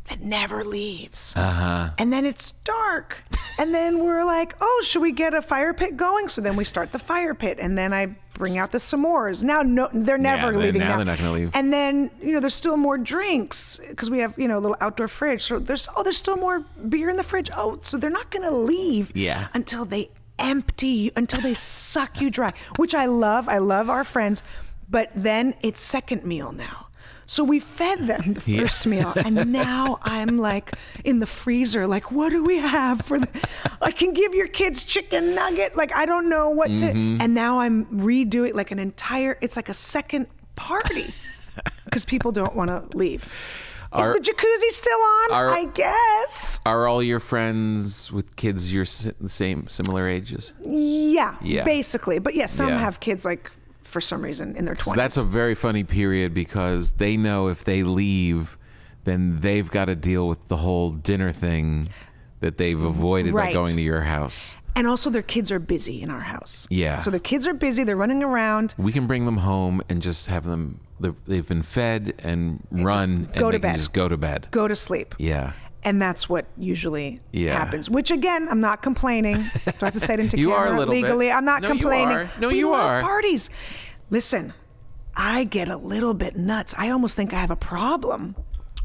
that never leaves. And then it's dark. And then we're like, oh, should we get a fire pit going? So then we start the fire pit, and then I bring out the s'mores. Now, no, they're never leaving. now they're not gonna leave. And then, you know, there's still more drinks because we have, you know, a little outdoor fridge. So there's still more beer in the fridge. Oh, so they're not gonna leave Yeah. until they empty you, until they suck you dry, which I love. I love our friends. But then it's second meal now. So we fed them the first meal, and now I'm like in the freezer, like, what do we have for the? I can give your kids chicken nugget. Like, I don't know what to. And now I'm redoing like an entire. It's like a second party because people don't want to leave. Is the jacuzzi still on? I guess. Are all your friends with kids your similar ages? Yeah. Yeah. Basically, but yes, some Yeah. have kids like for some reason in their 20s. So that's a very funny period because they know if they leave, then they've got to deal with the whole dinner thing that they've avoided by Right. going to your house. And also their kids are busy in our house. Yeah. So the kids are busy. They're running around. We can bring them home and just have them, they've been fed and run go and to they bed. can just go to bed. Go to sleep. Yeah. And that's what usually Yeah. happens. Which again, I'm not complaining. Do I have to say it into You camera are a little bit. legally? I'm not No, you complaining. are. No, We you love are. Parties. Listen, I get a little bit nuts. I almost think I have a problem.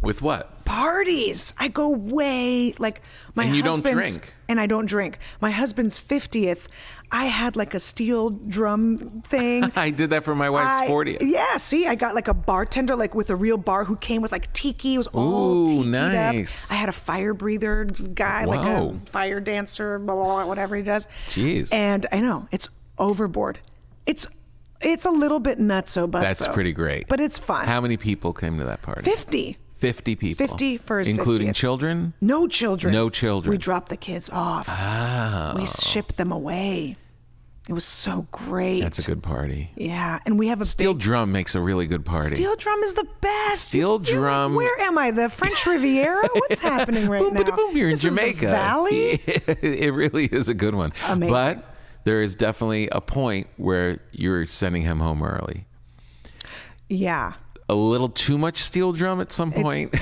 With what? Parties. I go way like my And you don't husband's- drink. And I don't drink. My husband's 50th. I had like a steel drum thing. I did that for my wife's 40th. Yeah, see, I got like a bartender, like with a real bar, who came with like tiki. It was all Ooh, tikied nice. up. I had a fire breather guy, like Whoa. a fire dancer, blah, blah, blah, whatever he does. Jeez. And I know it's overboard. It's a little bit nutso, but That's pretty great. But it's fun. How many people came to that party? 50. 50 people. 50 for his Including 50th. children? No children. No children. We dropped the kids off. Oh. We shipped them away. It was so great. That's a good party. Yeah, and we have a Steel big drum makes a really good party. steel drum is the best. Steel You feel like, drum- where am I? The French Riviera? What's happening right Boom, now? boom, boom, you're in This is the Jamaica. Valley? It really is a good one. Amazing. But there is definitely a point where you're sending him home early. Yeah. A little too much steel drum at some point.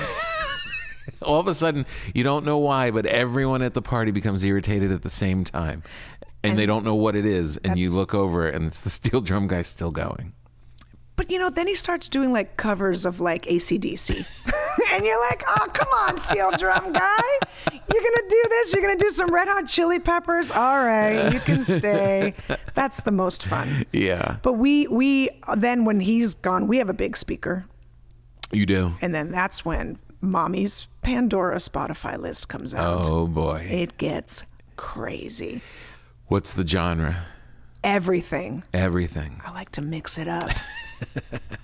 All of a sudden, you don't know why, but everyone at the party becomes irritated at the same time. And they don't know what it is. And you that's- look over and it's the steel drum guy still going. But you know, then he starts doing like covers of like AC/DC. And you're like, oh, come on, steel drum guy. You're going to do this? You're going to do some Red Hot Chili Peppers? All right, you can stay. That's the most fun. Yeah. But we then when he's gone, we have a big speaker. You do? And then that's when Mommy's Pandora Spotify list comes out. Oh, boy. It gets crazy. What's the genre? Everything. Everything. I like to mix it up.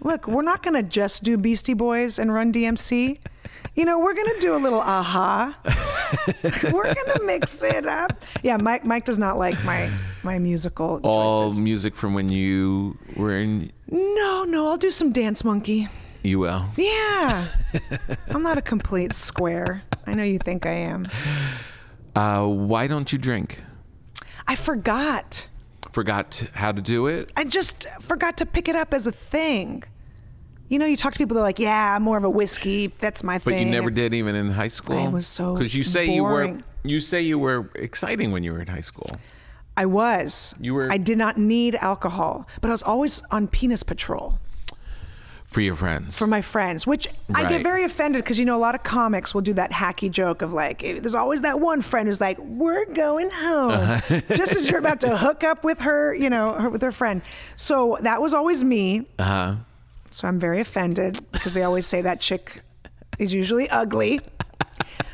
Look, we're not going to just do Beastie Boys and Run DMC. You know, we're going to do a little aha. We're going to mix it up. Yeah, Mike does not like my my musical All choices. music from when you were in. No, I'll do some Dance Monkey. You will. Yeah. I'm not a complete square. I know you think I am. Why don't you drink? I forgot. Forgot how to do it? I just forgot to pick it up as a thing. You know, you talk to people, they're like, yeah, I'm more of a whiskey. That's my thing. But you never did even in high school? I was so Because you say boring. you say you were exciting when you were in high school. I was. I did not need alcohol, but I was always on penis patrol. For your friends. For my friends, which I Right. get very offended because, you know, a lot of comics will do that hacky joke of like, there's always that one friend who's like, we're going home. Just as you're about to hook up with her, you know, with her friend. So that was always me. Uh-huh. So I'm very offended because they always say that chick is usually ugly.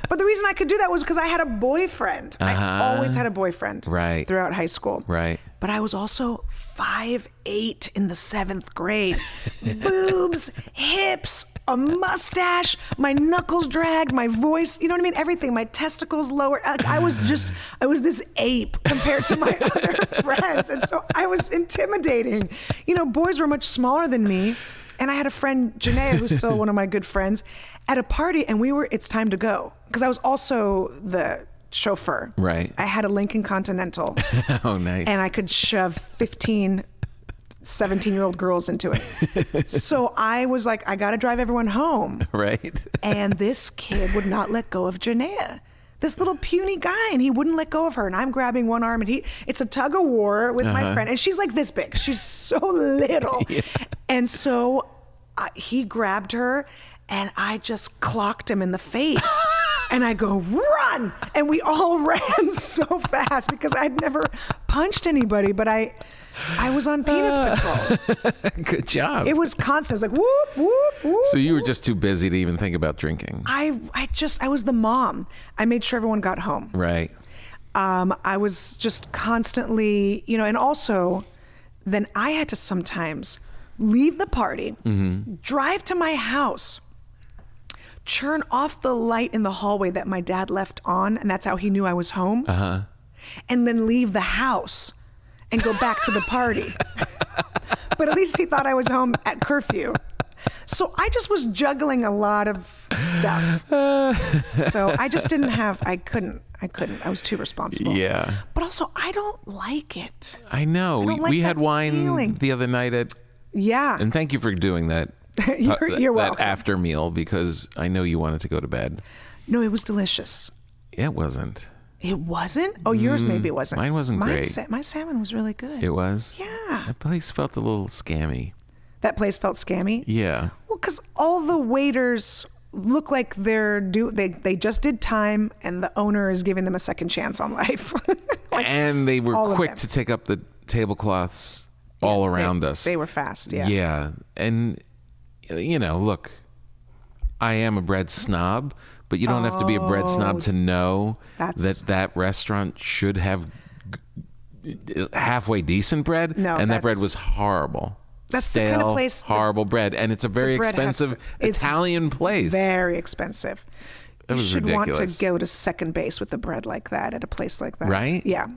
But the reason I could do that was because I had a boyfriend. I always had a boyfriend Right. throughout high school. Right. But I was also 5'8" in the 7th grade. Boobs, hips, a mustache, my knuckles dragged, my voice, you know what I mean? Everything, my testicles lowered. Like, I was this ape compared to my other friends. And so I was intimidating. You know, boys were much smaller than me. And I had a friend, Janaea, who's still one of my good friends, at a party, and it's time to go. Because I was also the chauffeur. Right. I had a Lincoln Continental. Oh, nice. And I could shove 15, 17-year-old girls into it. So I was like, I got to drive everyone home. Right. And this kid would not let go of Janaea. This little puny guy, and he wouldn't let go of her. And I'm grabbing one arm, and it's a tug of war with my friend. And she's like this big. She's so little. Yeah. And so he grabbed her, and I just clocked him in the face. And I go, run! And we all ran so fast because I'd never punched anybody, but I was on penis patrol. Good job. It was constant. It was like, whoop, whoop, whoop. So you were just too busy to even think about drinking. I was the mom. I made sure everyone got home. Right. I was just constantly, you know, and also then I had to sometimes leave the party, drive to my house, turn off the light in the hallway that my dad left on, and that's how he knew I was home, and then leave the house and go back to the party. But at least he thought I was home at curfew. So I just was juggling a lot of stuff. So I just I couldn't. I was too responsible. Yeah. But also, I don't like it. I know. I don't like we had that wine feeling. the other night at. Yeah. And thank you for doing that. You're welcome. That after meal, because I know you wanted to go to bed. No, it was delicious. It wasn't. It wasn't? Oh, yours maybe it wasn't. Mine wasn't great. My salmon was really good. It was? Yeah. That place felt a little scammy. That place felt scammy? Yeah. Well, because all the waiters look like they just did time, and the owner is giving them a second chance on life. And they all were of quick them. to take up the tablecloths all around us. They were fast, yeah. Yeah. And, you know, look, I am a bread snob, but you don't have to be a bread snob to know that restaurant should have halfway decent bread. No, and that bread was horrible. That's Stale, the kind of place horrible bread, and it's a very expensive Italian place. Very expensive. It was you should ridiculous. want to go to second base with the bread like that at a place like that. Right? Yeah.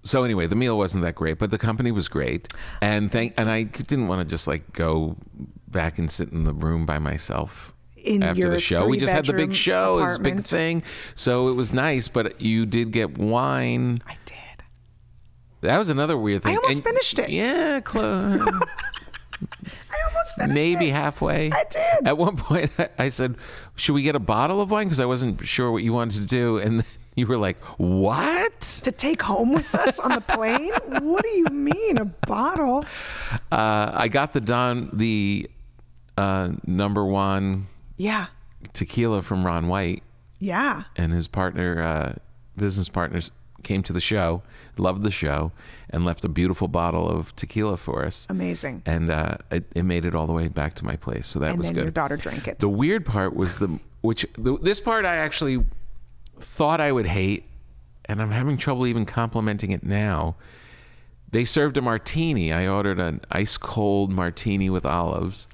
So anyway, the meal wasn't that great, but the company was great, and I didn't want to just like go back and sit in the room by myself after your the show. We just had the big 3-bedroom show, it was a big apartment. thing, so it was nice. But you did get wine. I did. That was another weird thing. I almost finished it. Yeah, close. I almost finished Maybe it. halfway. I did. At one point, I said, "Should we get a bottle of wine?" Because I wasn't sure what you wanted to do, and then you were like, "What?" To take home with us on the plane? What do you mean, a bottle? I got the number one Yeah. tequila from Ron White, Yeah. and his partner, business partners, came to the show, loved the show, and left a beautiful bottle of tequila for us. Amazing. And it made it all the way back to my place, so that And was then good. your daughter drank it. The weird part was this part I actually thought I would hate, and I'm having trouble even complimenting it now. They served a martini. I ordered an ice cold martini with olives,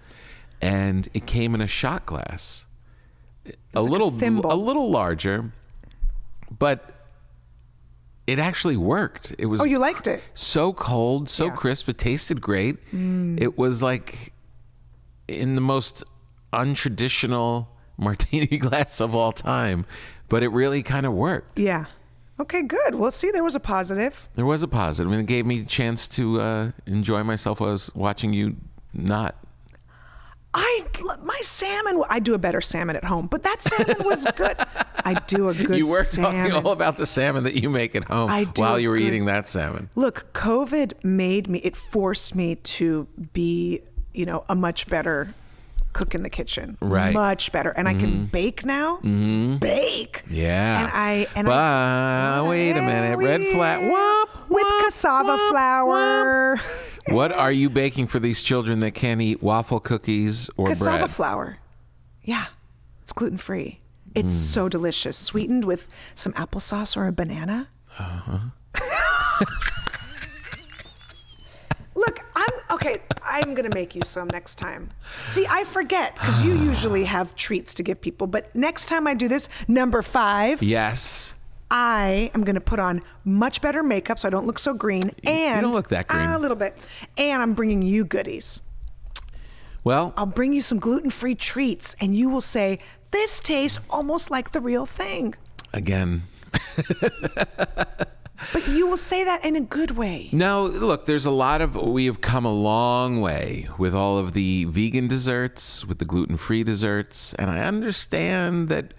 and it came in a shot glass, a like a thimble. little larger, but it actually worked. It was Oh, you liked it? so cold, so Yeah. crisp. It tasted great. It was like in the most untraditional martini glass of all time, but it really kind of worked. Yeah. Okay, good. Well, see, there was a positive. There was a positive, and it gave me a chance to enjoy myself while I was watching you not. My salmon, I do a better salmon at home, but that salmon was good. I do a good You were salmon. talking all about the salmon that you make at home I do while a you were good- eating that salmon. Look, COVID it forced me to be, a much better cook in the kitchen. Right. Much better. And I can bake now. Bake. Yeah. And wait a minute. Red flag. with cassava flour. What are you baking for these children that can't eat waffle cookies or Cassava bread? flour. Yeah. It's gluten-free. It's so delicious. Sweetened with some applesauce or a banana. Look, I'm going to make you some next time. See, I forget because you usually have treats to give people. But next time I do this, number 5, Yes. I am going to put on much better makeup so I don't look so green. And you don't look that green. A little bit. And I'm bringing you goodies. Well, I'll bring you some gluten-free treats and you will say, this tastes almost like the real thing. again. But you will say that in a good way. No, look, we have come a long way with all of the vegan desserts, with the gluten-free desserts, and I understand that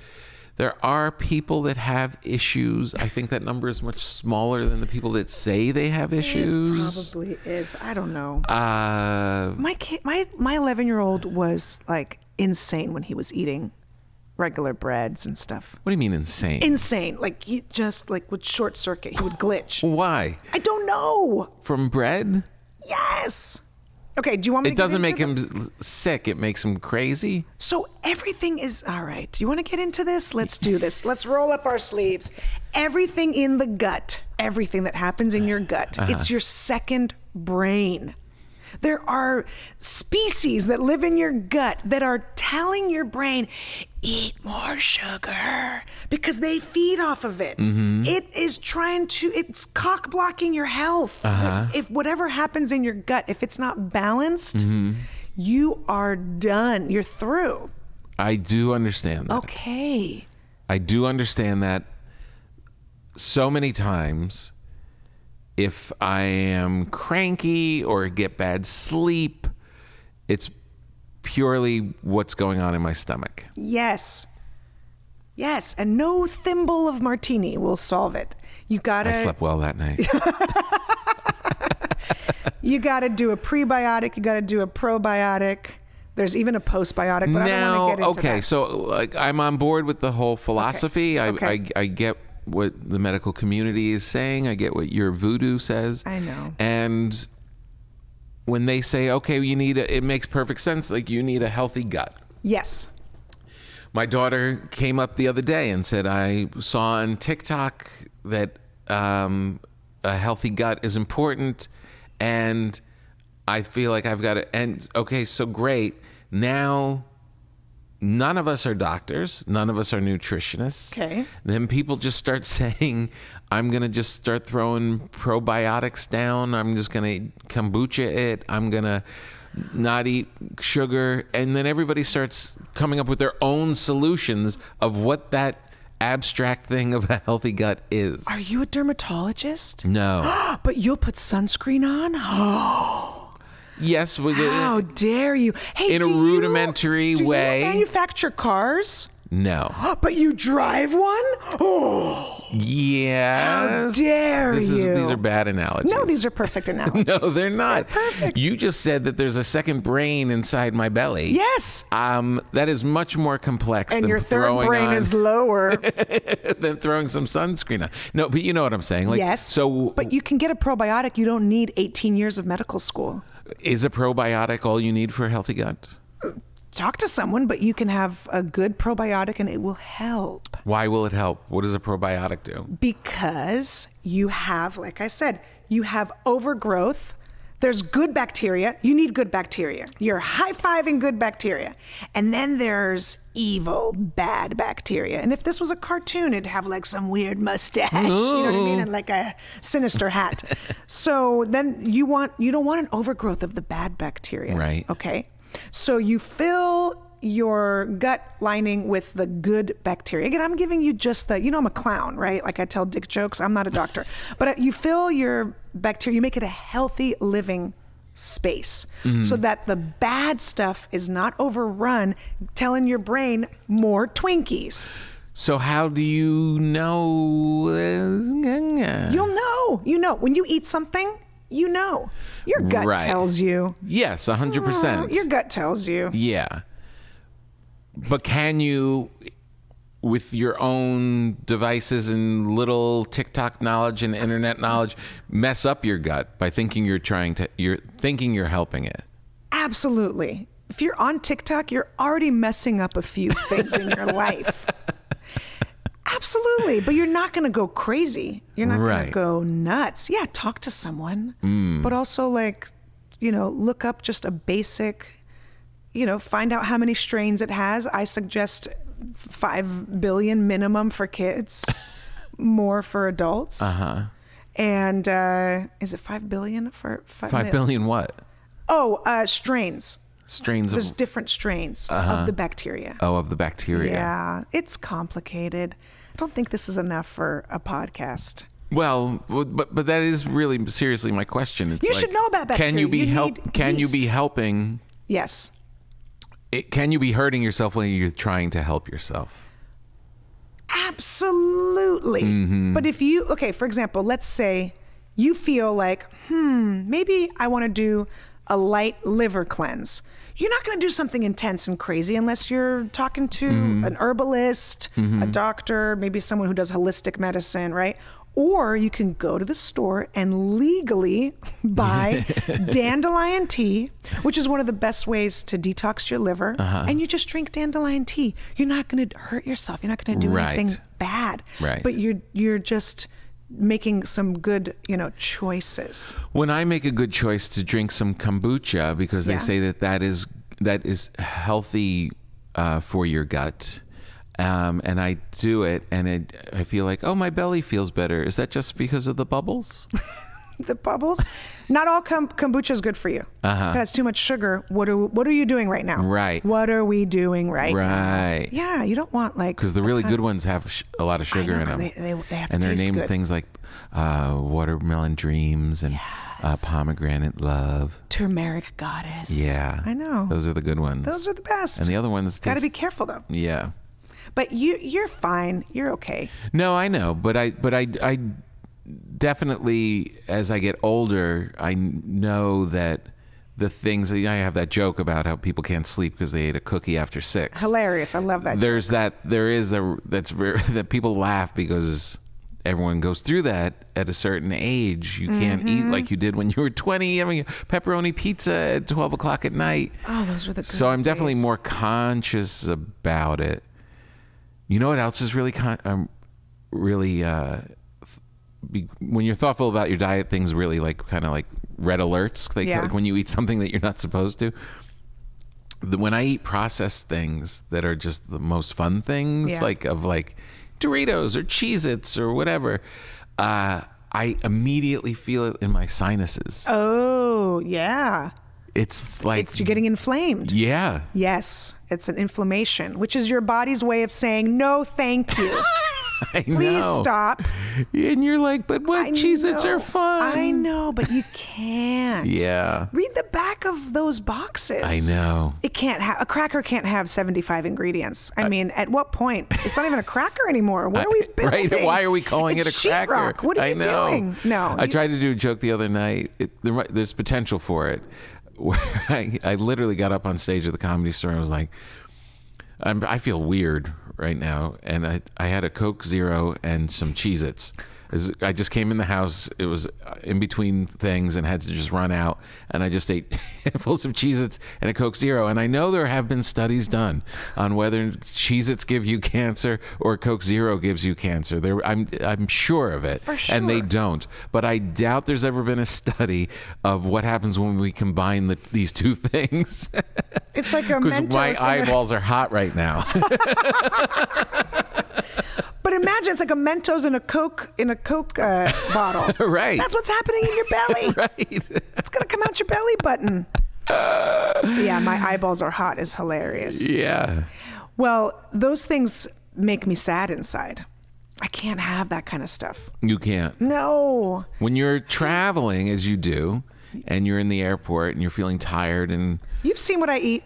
there are people that have issues. I think that number is much smaller than the people that say they have issues. It probably is. I don't know. Uh, My 11-year-old was like insane when he was eating regular breads and stuff. what do you mean insane? Insane. Like he just would short circuit. He would glitch. Why? I don't know. From bread? Yes. Okay, do you want me It to doesn't get make into him sick. It makes him crazy. So everything is all right. Do you want to get into this? Let's do this. Let's roll up our sleeves. Everything in the gut, everything that happens in your gut, it's your second brain. There are species that live in your gut that are telling your brain, eat more sugar, because they feed off of it. It is it's cock blocking your health. If whatever happens in your gut, if it's not balanced, you are done. You're through. I do understand that. Okay. I do understand that. So many times, if I am cranky or get bad sleep, it's purely what's going on in my stomach. Yes. Yes. And no thimble of martini will solve it. You gotta I slept well that night. You gotta do a prebiotic, you gotta do a probiotic. There's even a postbiotic, but I don't want to get into that. So I'm on board with the whole philosophy. Okay. I get what the medical community is saying. I get what your voodoo says. I know. And when they say, okay, it makes perfect sense. Like you need a healthy gut. Yes. My daughter came up the other day and said, I saw on TikTok that a healthy gut is important. And I feel like I've got to, and okay, so great. Now, none of us are doctors. None of us are nutritionists. Okay. Then people just start saying, I'm going to just start throwing probiotics down. I'm just going to kombucha it. I'm going to not eat sugar. And then everybody starts coming up with their own solutions of what that abstract thing of a healthy gut is. Are you a dermatologist? No. But you'll put sunscreen on? Yes. How dare you? Hey, in a do you- rudimentary do way. You manufacture cars? No. But you drive one? Oh, Yes. How dare you. These are bad analogies. no, these are perfect analogies. No, they're not. They're perfect. You just said that there's a second brain inside my belly. Yes. That is much more complex And than your third throwing brain on, is lower. than throwing some sunscreen on. No, but you know what I'm saying. Like, Yes. So, But you can get a probiotic. You don't need 18 years of medical school. is a probiotic all you need for a healthy gut? Talk to someone, but you can have a good probiotic and it will help. Why will it help? What does a probiotic do? Because you have, like I said, you have overgrowth There's good bacteria. You need good bacteria. You're high-fiving good bacteria. And then there's evil, bad bacteria. And if this was a cartoon, it'd have like some weird mustache, you know what I mean? And like a sinister hat. So then you don't want an overgrowth of the bad bacteria. Right. Okay. So you fill your gut lining with the good bacteria. Again, I'm giving you just I'm a clown, right? Like I tell dick jokes. I'm not a doctor. But you fill your bacteria, you make it a healthy living space so that the bad stuff is not overrun, telling your brain more Twinkies. So how do you know? You'll know. You know. When you eat something, you know. Your gut Right. tells you. Yes, 100%. Your gut tells you. Yeah. But can you, with your own devices and little TikTok knowledge and internet knowledge, mess up your gut by thinking you're thinking you're helping it? Absolutely. If you're on TikTok, you're already messing up a few things in your life. Absolutely. But you're not going to go crazy. You're not going Right. to go nuts. Yeah, talk to someone. But also look up just a basic, find out how many strains it has. I suggest 5 billion minimum for kids, more for adults. Uh-huh. And is it 5 billion for 5 billion what? Oh, strains. Strains There's of different strains of the bacteria. of the bacteria. Yeah, it's complicated. I don't think this is enough for a podcast. Well, but that is really seriously my question. It's You should know about Can you bacteria. be You need Can you be yeast. helping? Yes. Can you be hurting yourself when you're trying to help yourself? Absolutely. But if for example, let's say you feel like, maybe I want to do a light liver cleanse. You're not going to do something intense and crazy unless you're talking to an herbalist, a doctor, maybe someone who does holistic medicine, right? Or you can go to the store and legally buy dandelion tea, which is one of the best ways to detox your liver. And you just drink dandelion tea. You're not going to hurt yourself. You're not going to do Right. anything bad. Right. But you're just making some good, choices. When I make a good choice to drink some kombucha because they Yeah. say that is healthy for your gut, and I do it, and I feel like, oh, my belly feels better. Is that just because of the bubbles? The bubbles. Not all kombucha is good for you. If it has too much sugar, what are you doing right now? Right. What are we doing right now? Right. Yeah, you don't want Because the really good ones have a lot of sugar in them. They have to And they're taste named good. things like watermelon dreams and pomegranate love. Turmeric goddess. Yeah. I know. Those are the good ones. Those are the best. And the other ones Got to be taste- careful though. Yeah. But you're fine. You're okay. No, I know, but I definitely, as I get older, I know that the things, I have that joke about how people can't sleep because they ate a cookie after 6. Hilarious. I love that. There is that people laugh because everyone goes through that at a certain age. You can't eat like you did when you were 20. I mean, pepperoni pizza at 12 o'clock at night. Oh, those were the good So I'm definitely days. more conscious about it. You know what else is really when you're thoughtful about your diet, things really kind of like red alerts. Like when you eat something that you're not supposed to. When I eat processed things that are just the most fun things, like Doritos or Cheez-Its or whatever, I immediately feel it in my sinuses. Oh, yeah. It's like You're getting inflamed. yeah. Yes, it's an inflammation, which is your body's way of saying, no, thank you. I Please know. stop. And you're like, but what? Cheez-Its are fun. I know, but you can't. Yeah. Read the back of those boxes. I know. A cracker can't have 75 ingredients. I mean, at what point? It's not even a cracker anymore. What are we building? Right? Why are we calling It's it a cracker? sheetrock. What are you I know. doing? No. I tried to do a joke the other night. There's potential for it. Where I literally got up on stage at the Comedy Store and was like, I feel weird right now. And I had a Coke Zero and some Cheez-Its. I just came in the house. It was in between things and had to just run out. And I just ate handfuls of Cheez-Its and a Coke Zero. And I know there have been studies done on whether Cheez-Its give you cancer or Coke Zero gives you cancer. I'm sure of it. For sure. And they don't. But I doubt there's ever been a study of what happens when we combine these two things. It's like a Because Mentos. my eyeballs are hot right now. But imagine it's like a Mentos in a Coke bottle. Right. That's what's happening in your belly. Right. It's gonna come out your belly button. Yeah, my eyeballs are hot is hilarious. Yeah. Well, those things make me sad inside. I can't have that kind of stuff. You can't. No. When you're traveling, as you do, and you're in the airport and you're feeling tired and... You've seen what I eat.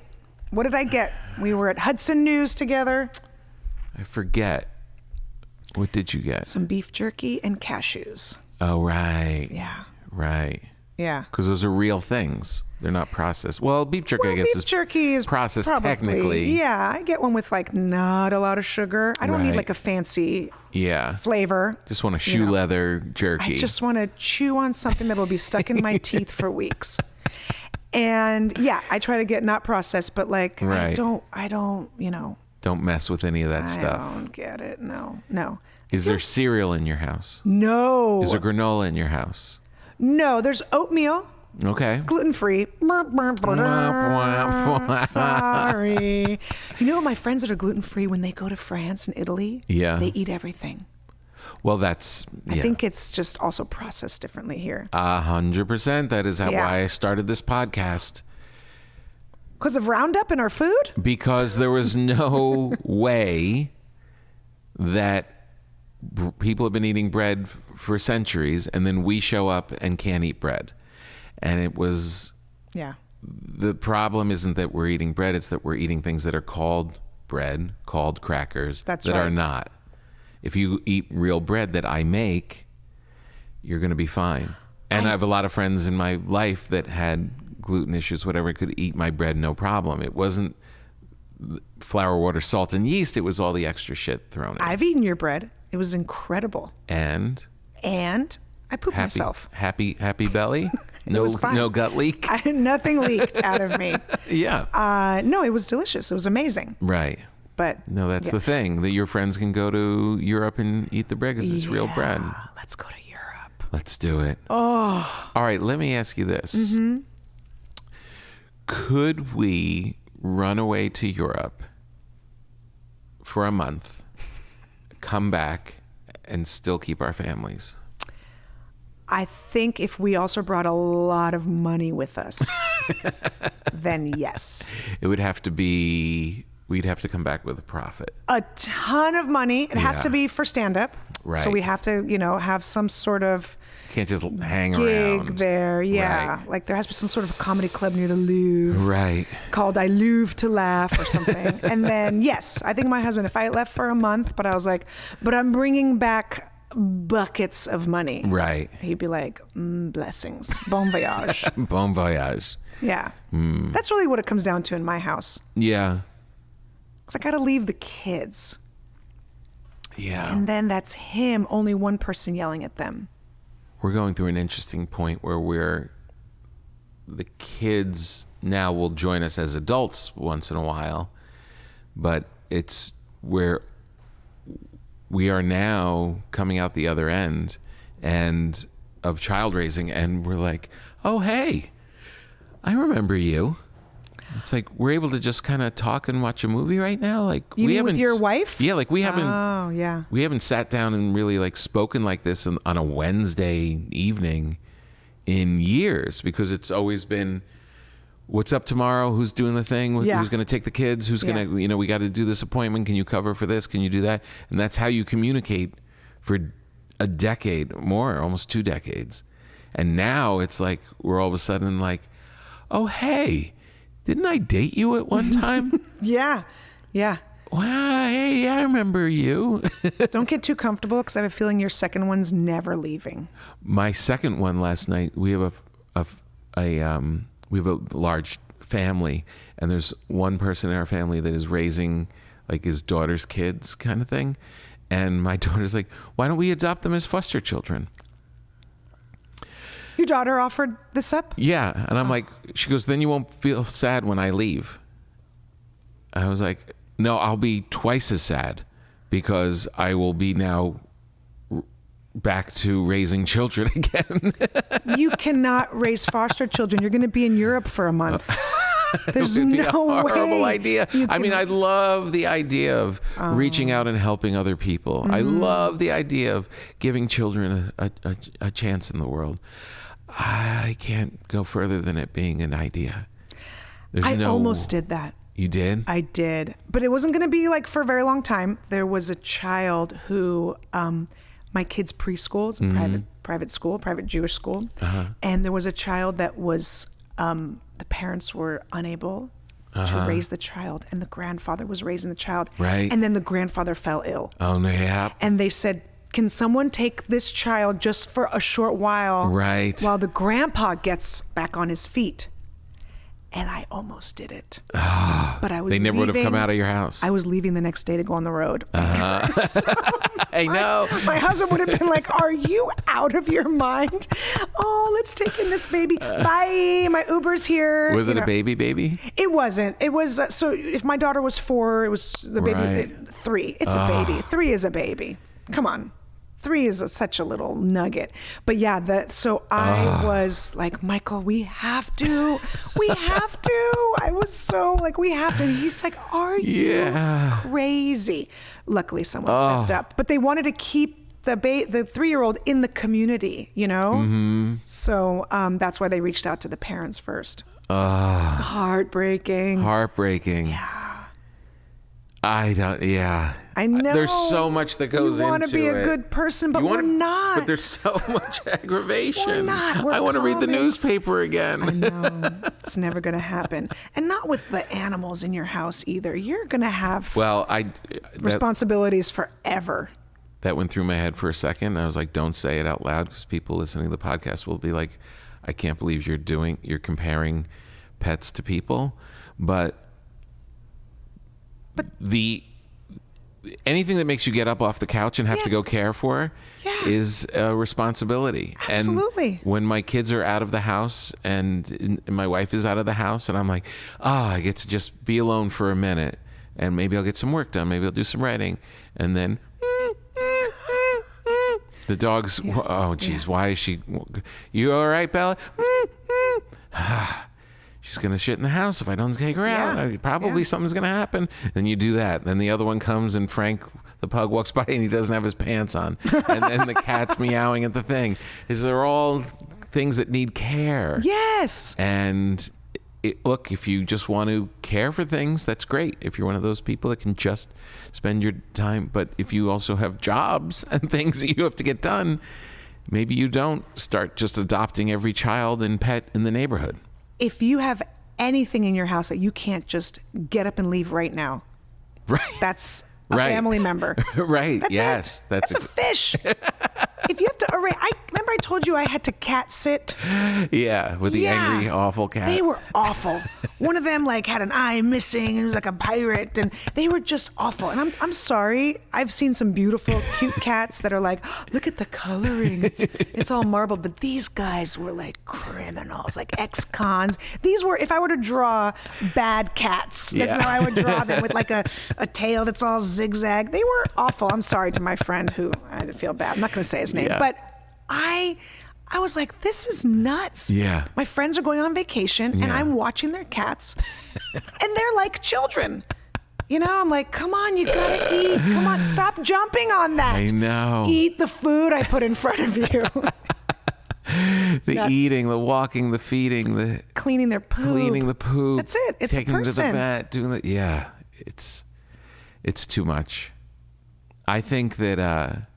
What did I get? We were at Hudson News together. I forget. What did you get? Some beef jerky and cashews. Oh, right. Yeah. Right. Yeah. Because those are real things. They're not processed. Well, beef jerky, I guess, beef jerky is processed probably, technically. Yeah, I get one with like not a lot of sugar. I don't need Right. like a fancy Yeah. flavor. Just want a shoe leather jerky. I just want to chew on something that'll be stuck in my teeth for weeks. And yeah, I try to get not processed, but like Right. I don't, Don't mess with any of that I stuff. don't get it. No. Is there cereal in your house? No. Is there granola in your house? No, there's oatmeal, Okay. gluten-free. Sorry. You know my friends that are gluten-free, when they go to France and Italy, Yeah. they eat everything. Well, that's... I Yeah. think it's just also processed differently here. 100%. That is Yeah. why I started this podcast. Because of Roundup in our food? Because there was no way that people have been eating bread for centuries, and then we show up and can't eat bread. And it was... Yeah. The problem isn't that we're eating bread, it's that we're eating things that are called bread, called crackers, That's that right. are not. If you eat real bread that I make, you're going to be fine. And I have a lot of friends in my life that had gluten issues, whatever, could eat my bread no problem. It wasn't flour, water, salt, and yeast. It was all the extra shit thrown in. I've eaten your bread. It was incredible. And And I pooped myself. happy belly? No, was fine. no gut leak? Nothing leaked out of me. Yeah. No, it was delicious. It was amazing. Right. But No, that's yeah. the thing, that your friends can go to Europe and eat the bread because it's real bread. Let's go to Europe. Let's do it. Oh. All right, let me ask you this. Mm-hmm. Could we run away to Europe for a month, come back, and still keep our families? I think if we also brought a lot of money with us, then yes. It would have to be, we'd have to come back with a profit. A ton of money. It has Yeah. to be for stand-up. Right. So we have to, have some sort of Can't just hang gig around. there. Yeah. Right. Like there has to be some sort of comedy club near the Louvre. Right. Called I Louvre to Laugh or something. And then, yes, I think my husband, if I left for a month, but I was like, but I'm bringing back buckets of money. Right. He'd be like, blessings. Bon voyage. Bon voyage. Yeah. Hmm. That's really what it comes down to in my house. Yeah. Because I got to leave the kids. Yeah. And then that's him, only one person yelling at them. We're going through an interesting point where the kids now will join us as adults once in a while, but it's where we are now coming out the other end and of child raising, and we're like, oh, hey, I remember you. It's like we're able to just kind of talk and watch a movie right now. Like You we mean haven't with your wife? Yeah, like we haven't. Oh, yeah. We haven't sat down and really like spoken like this on a Wednesday evening in years, because it's always been, what's up tomorrow? Who's doing the thing? Yeah. Who's going to take the kids? Who's going to, we got to do this appointment. Can you cover for this? Can you do that? And that's how you communicate for a decade more, almost 2 decades. And now it's like, we're all of a sudden like, oh, hey, didn't I date you at one time? Yeah. Yeah. Wow, hey, yeah, I remember you. Don't get too comfortable because I have a feeling your second one's never leaving. My second one last night, we have we have a large family, and there's one person in our family that is raising like his daughter's kids kind of thing. And my daughter's like, why don't we adopt them as foster children? Your daughter offered this up? Yeah. And I'm like, she goes, then you won't feel sad when I leave. I was like, no, I'll be twice as sad because I will be now back to raising children again. You cannot raise foster children. You're going to be in Europe for a month. There's It would be no a horrible way idea. you I mean, I love the idea of reaching out and helping other people. I love the idea of giving children a chance in the world. I can't go further than it being an idea. I almost did that. You did? I did. But it wasn't going to be like for a very long time. There was a child who, my kid's preschool, it's a private school, private Jewish school. And there was a child that was, the parents were unable to raise the child, and the grandfather was raising the child. Right. And then the grandfather fell ill. Oh, no, yeah. And they said, can someone take this child just for a short while? Right. While the grandpa gets back on his feet. And I almost did it. But I was They never would have leaving- come out of your house. I was leaving the next day to go on the road. I know. My husband would have been like, are you out of your mind? Oh, let's take in this baby. Bye. My Uber's here. Was it You a know. baby? It wasn't. It was, so if my daughter was 4, it was the baby, Right. 3. It's a baby. 3 is a baby. Come on. 3 is such a little nugget. But yeah, so I was like, Michael, we have to. I was so like, we have to. He's like, are you crazy? Luckily, someone stepped up. But they wanted to keep the 3-year-old in the community, you know? So that's why they reached out to the parents first. Heartbreaking. Yeah. I know. There's so much that goes into it. You want to be a good person, but we're not. But there's so much aggravation. We're not. We're I want to read the comics. newspaper again. I know. It's never going to happen. And not with the animals in your house either. You're going to have responsibilities forever. That went through my head for a second. I was like, don't say it out loud because people listening to the podcast will be like, I can't believe you're comparing pets to people. But anything that makes you get up off the couch and have to go care for is a responsibility. Absolutely. And when my kids are out of the house and my wife is out of the house and I'm like, I get to just be alone for a minute and maybe I'll get some work done. Maybe I'll do some writing. And then the dog's, oh geez, why is she, you all right, Bella? She's going to shit in the house if I don't take her out. Probably something's going to happen. Then you do that. Then the other one comes and Frank, the pug, walks by and he doesn't have his pants on. And then the cat's meowing at the thing. These are all things that need care. Yes. And look, if you just want to care for things, that's great. If you're one of those people that can just spend your time. But if you also have jobs and things that you have to get done, maybe you don't start just adopting every child and pet in the neighborhood. If you have anything in your house that you can't just get up and leave right now, that's a family member. That's That's a fish. If you have to arrange, remember I told you I had to cat sit. Yeah, with the angry, awful cat. They were awful. One of them had an eye missing and it was like a pirate, and they were just awful. And I'm sorry. I've seen some beautiful, cute cats that are like, look at the coloring. It's all marbled. But these guys were like criminals, like ex-cons. These were, if I were to draw bad cats, that's how I would draw them, with like a tail that's all zigzag. They were awful. I'm sorry to my friend who, I feel bad. I'm not going to say his name, but I was like, this is nuts. Yeah. My friends are going on vacation and I'm watching their cats and they're like children. You know, I'm like, come on, you gotta eat. Come on, stop jumping on that. I know. Eat the food I put in front of you. The eating, the walking, the feeding, the cleaning their poop. Cleaning the poop. That's it. It's taking a them to the person. vet, doing the it's too much. I think that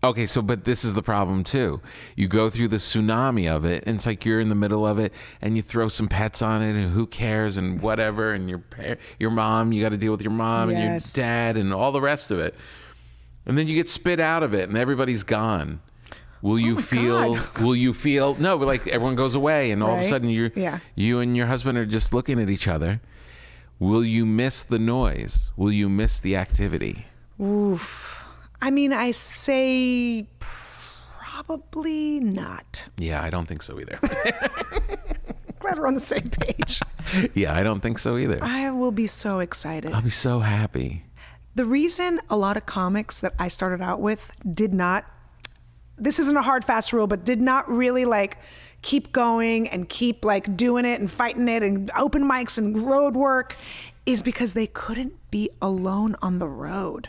okay, but this is the problem too. You go through the tsunami of it, and it's like you're in the middle of it, and you throw some pets on it, and who cares, and whatever, and your mom, you got to deal with your mom and your dad, and all the rest of it, and then you get spit out of it, and everybody's gone. Will you feel? No, but like everyone goes away, and all of a sudden you and your husband are just looking at each other. Will you miss the noise? Will you miss the activity? Oof. I mean, I say probably not. Yeah, I don't think so either. Glad we're on the same page. Yeah, I don't think so either. I will be so excited. I'll be so happy. The reason a lot of comics that I started out with did not, this isn't a hard, fast rule, but did not really like keep going and keep like doing it and fighting it and open mics and road work is because they couldn't be alone on the road.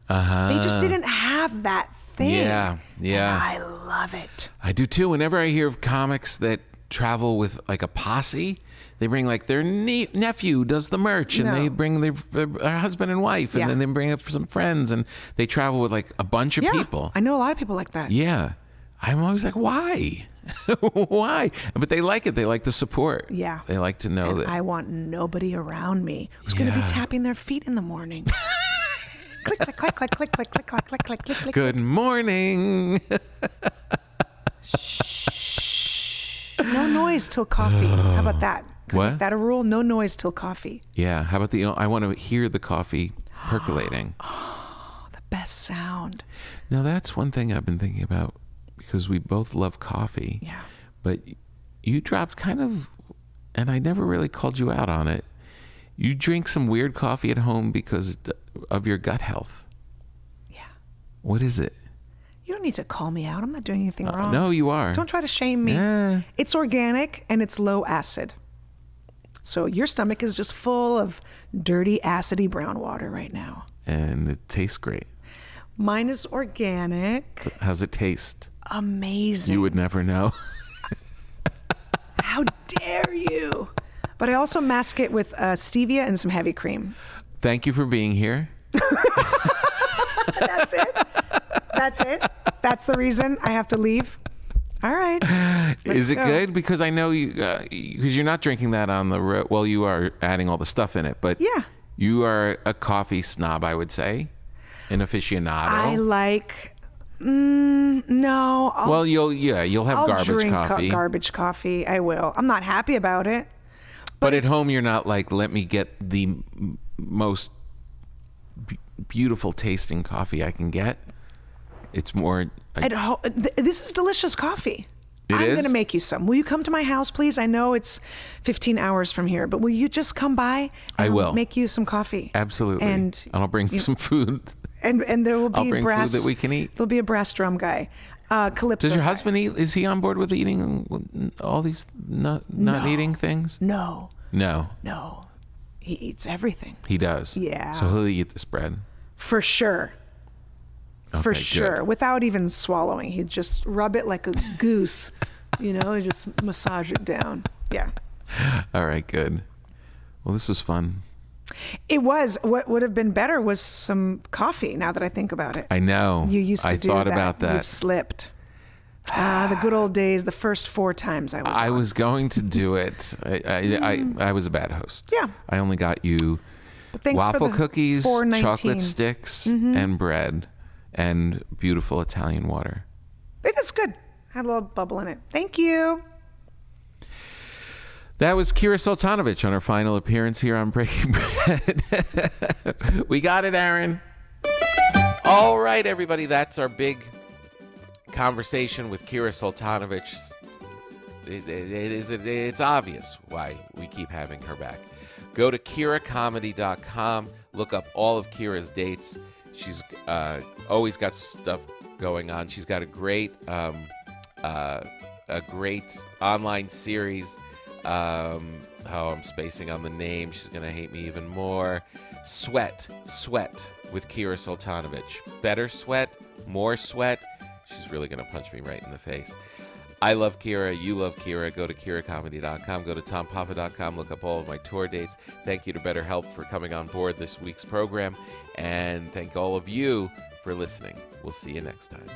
They just didn't have that thing. Yeah, yeah. And I love it. I do too. Whenever I hear of comics that travel with like a posse, they bring like their nephew does the merch, and No. they bring their husband and wife, and Yeah. then they bring up some friends, and they travel with like a bunch of Yeah, people. I know a lot of people like that. Yeah. I'm always like, why? Why? But they like it. They like the support. Yeah. They like to know And that. I want nobody around me who's going to be Yeah. tapping their feet in the morning. Click, click, click, click, click, click, click, click, click, click, click, click. Good morning. No noise till coffee. How about that? Can we What? make that a rule? No noise till coffee. Yeah. How about I want to hear the coffee percolating. The best sound. Now, that's one thing I've been thinking about because we both love coffee. Yeah. But you dropped kind of, and I never really called you out on it. You drink some weird coffee at home because of your gut health. Yeah. What is it? You don't need to call me out. I'm not doing anything wrong. No, you are. Don't try to shame me. Yeah. It's organic and it's low acid. So your stomach is just full of dirty, acidy brown water right now. And it tastes great. Mine is organic. How's it taste? Amazing. You would never know. How dare you? But I also mask it with stevia and some heavy cream. Thank you for being here. That's it. That's it. That's the reason I have to leave. All right. Is it go. good? Because I know you, because you're not drinking that on the road. Well, you are adding all the stuff in it, but Yeah. you are a coffee snob, I would say, an aficionado. I like. No. Well, you'll have I'll garbage drink coffee. garbage coffee. I will. I'm not happy about it. But at it's- home, you're not like, let me get the most beautiful tasting coffee I can get. It's more. This is delicious coffee. I'm is? going to make you some. Will you come to my house, please? I know it's 15 hours from here, but will you just come by? And I will. I'll make you some coffee. Absolutely. And I'll bring some food. And there will be I'll bring brass food that we can eat. There'll be a brass drum guy. Calypso. Does your guy. husband eat? Is he on board with eating all these not eating things? No. No, He eats everything. he does. Yeah. So he'll eat this bread. For sure. For Okay, sure. good. Without even swallowing. He'd just rub it like a goose. Just massage it down. Yeah. All right, good. Well, this was fun. It was. What would have been better was some coffee, now that I think about it. I know. You used to I do thought that. about that. You've slipped. The good old days, the first 4 times I was I on. was going to do it. I was a bad host. Yeah. I only got you But thanks for waffle the cookies, $4.19. chocolate sticks, and bread, and beautiful Italian water. It is good. Had a little bubble in it. Thank you. That was Kira Soltanovich on her final appearance here on Breaking Bread. We got it, Aaron. All right, everybody. That's our big conversation with Kira Soltanovich. It's obvious why we keep having her back. Go to kiracomedy.com. Look up all of Kira's dates. She's always got stuff going on. She's got a great online series. I'm spacing on the name. She's gonna hate me even more. Sweat with Kira Soltanovich. Better sweat, more sweat. She's really gonna punch me right in the face. I love Kira. You love Kira. Go to kiracomedy.com. Go to tompapa.com. Look up all of my tour dates. Thank you to BetterHelp for coming on board this week's program, and thank all of you for listening. We'll see you next time.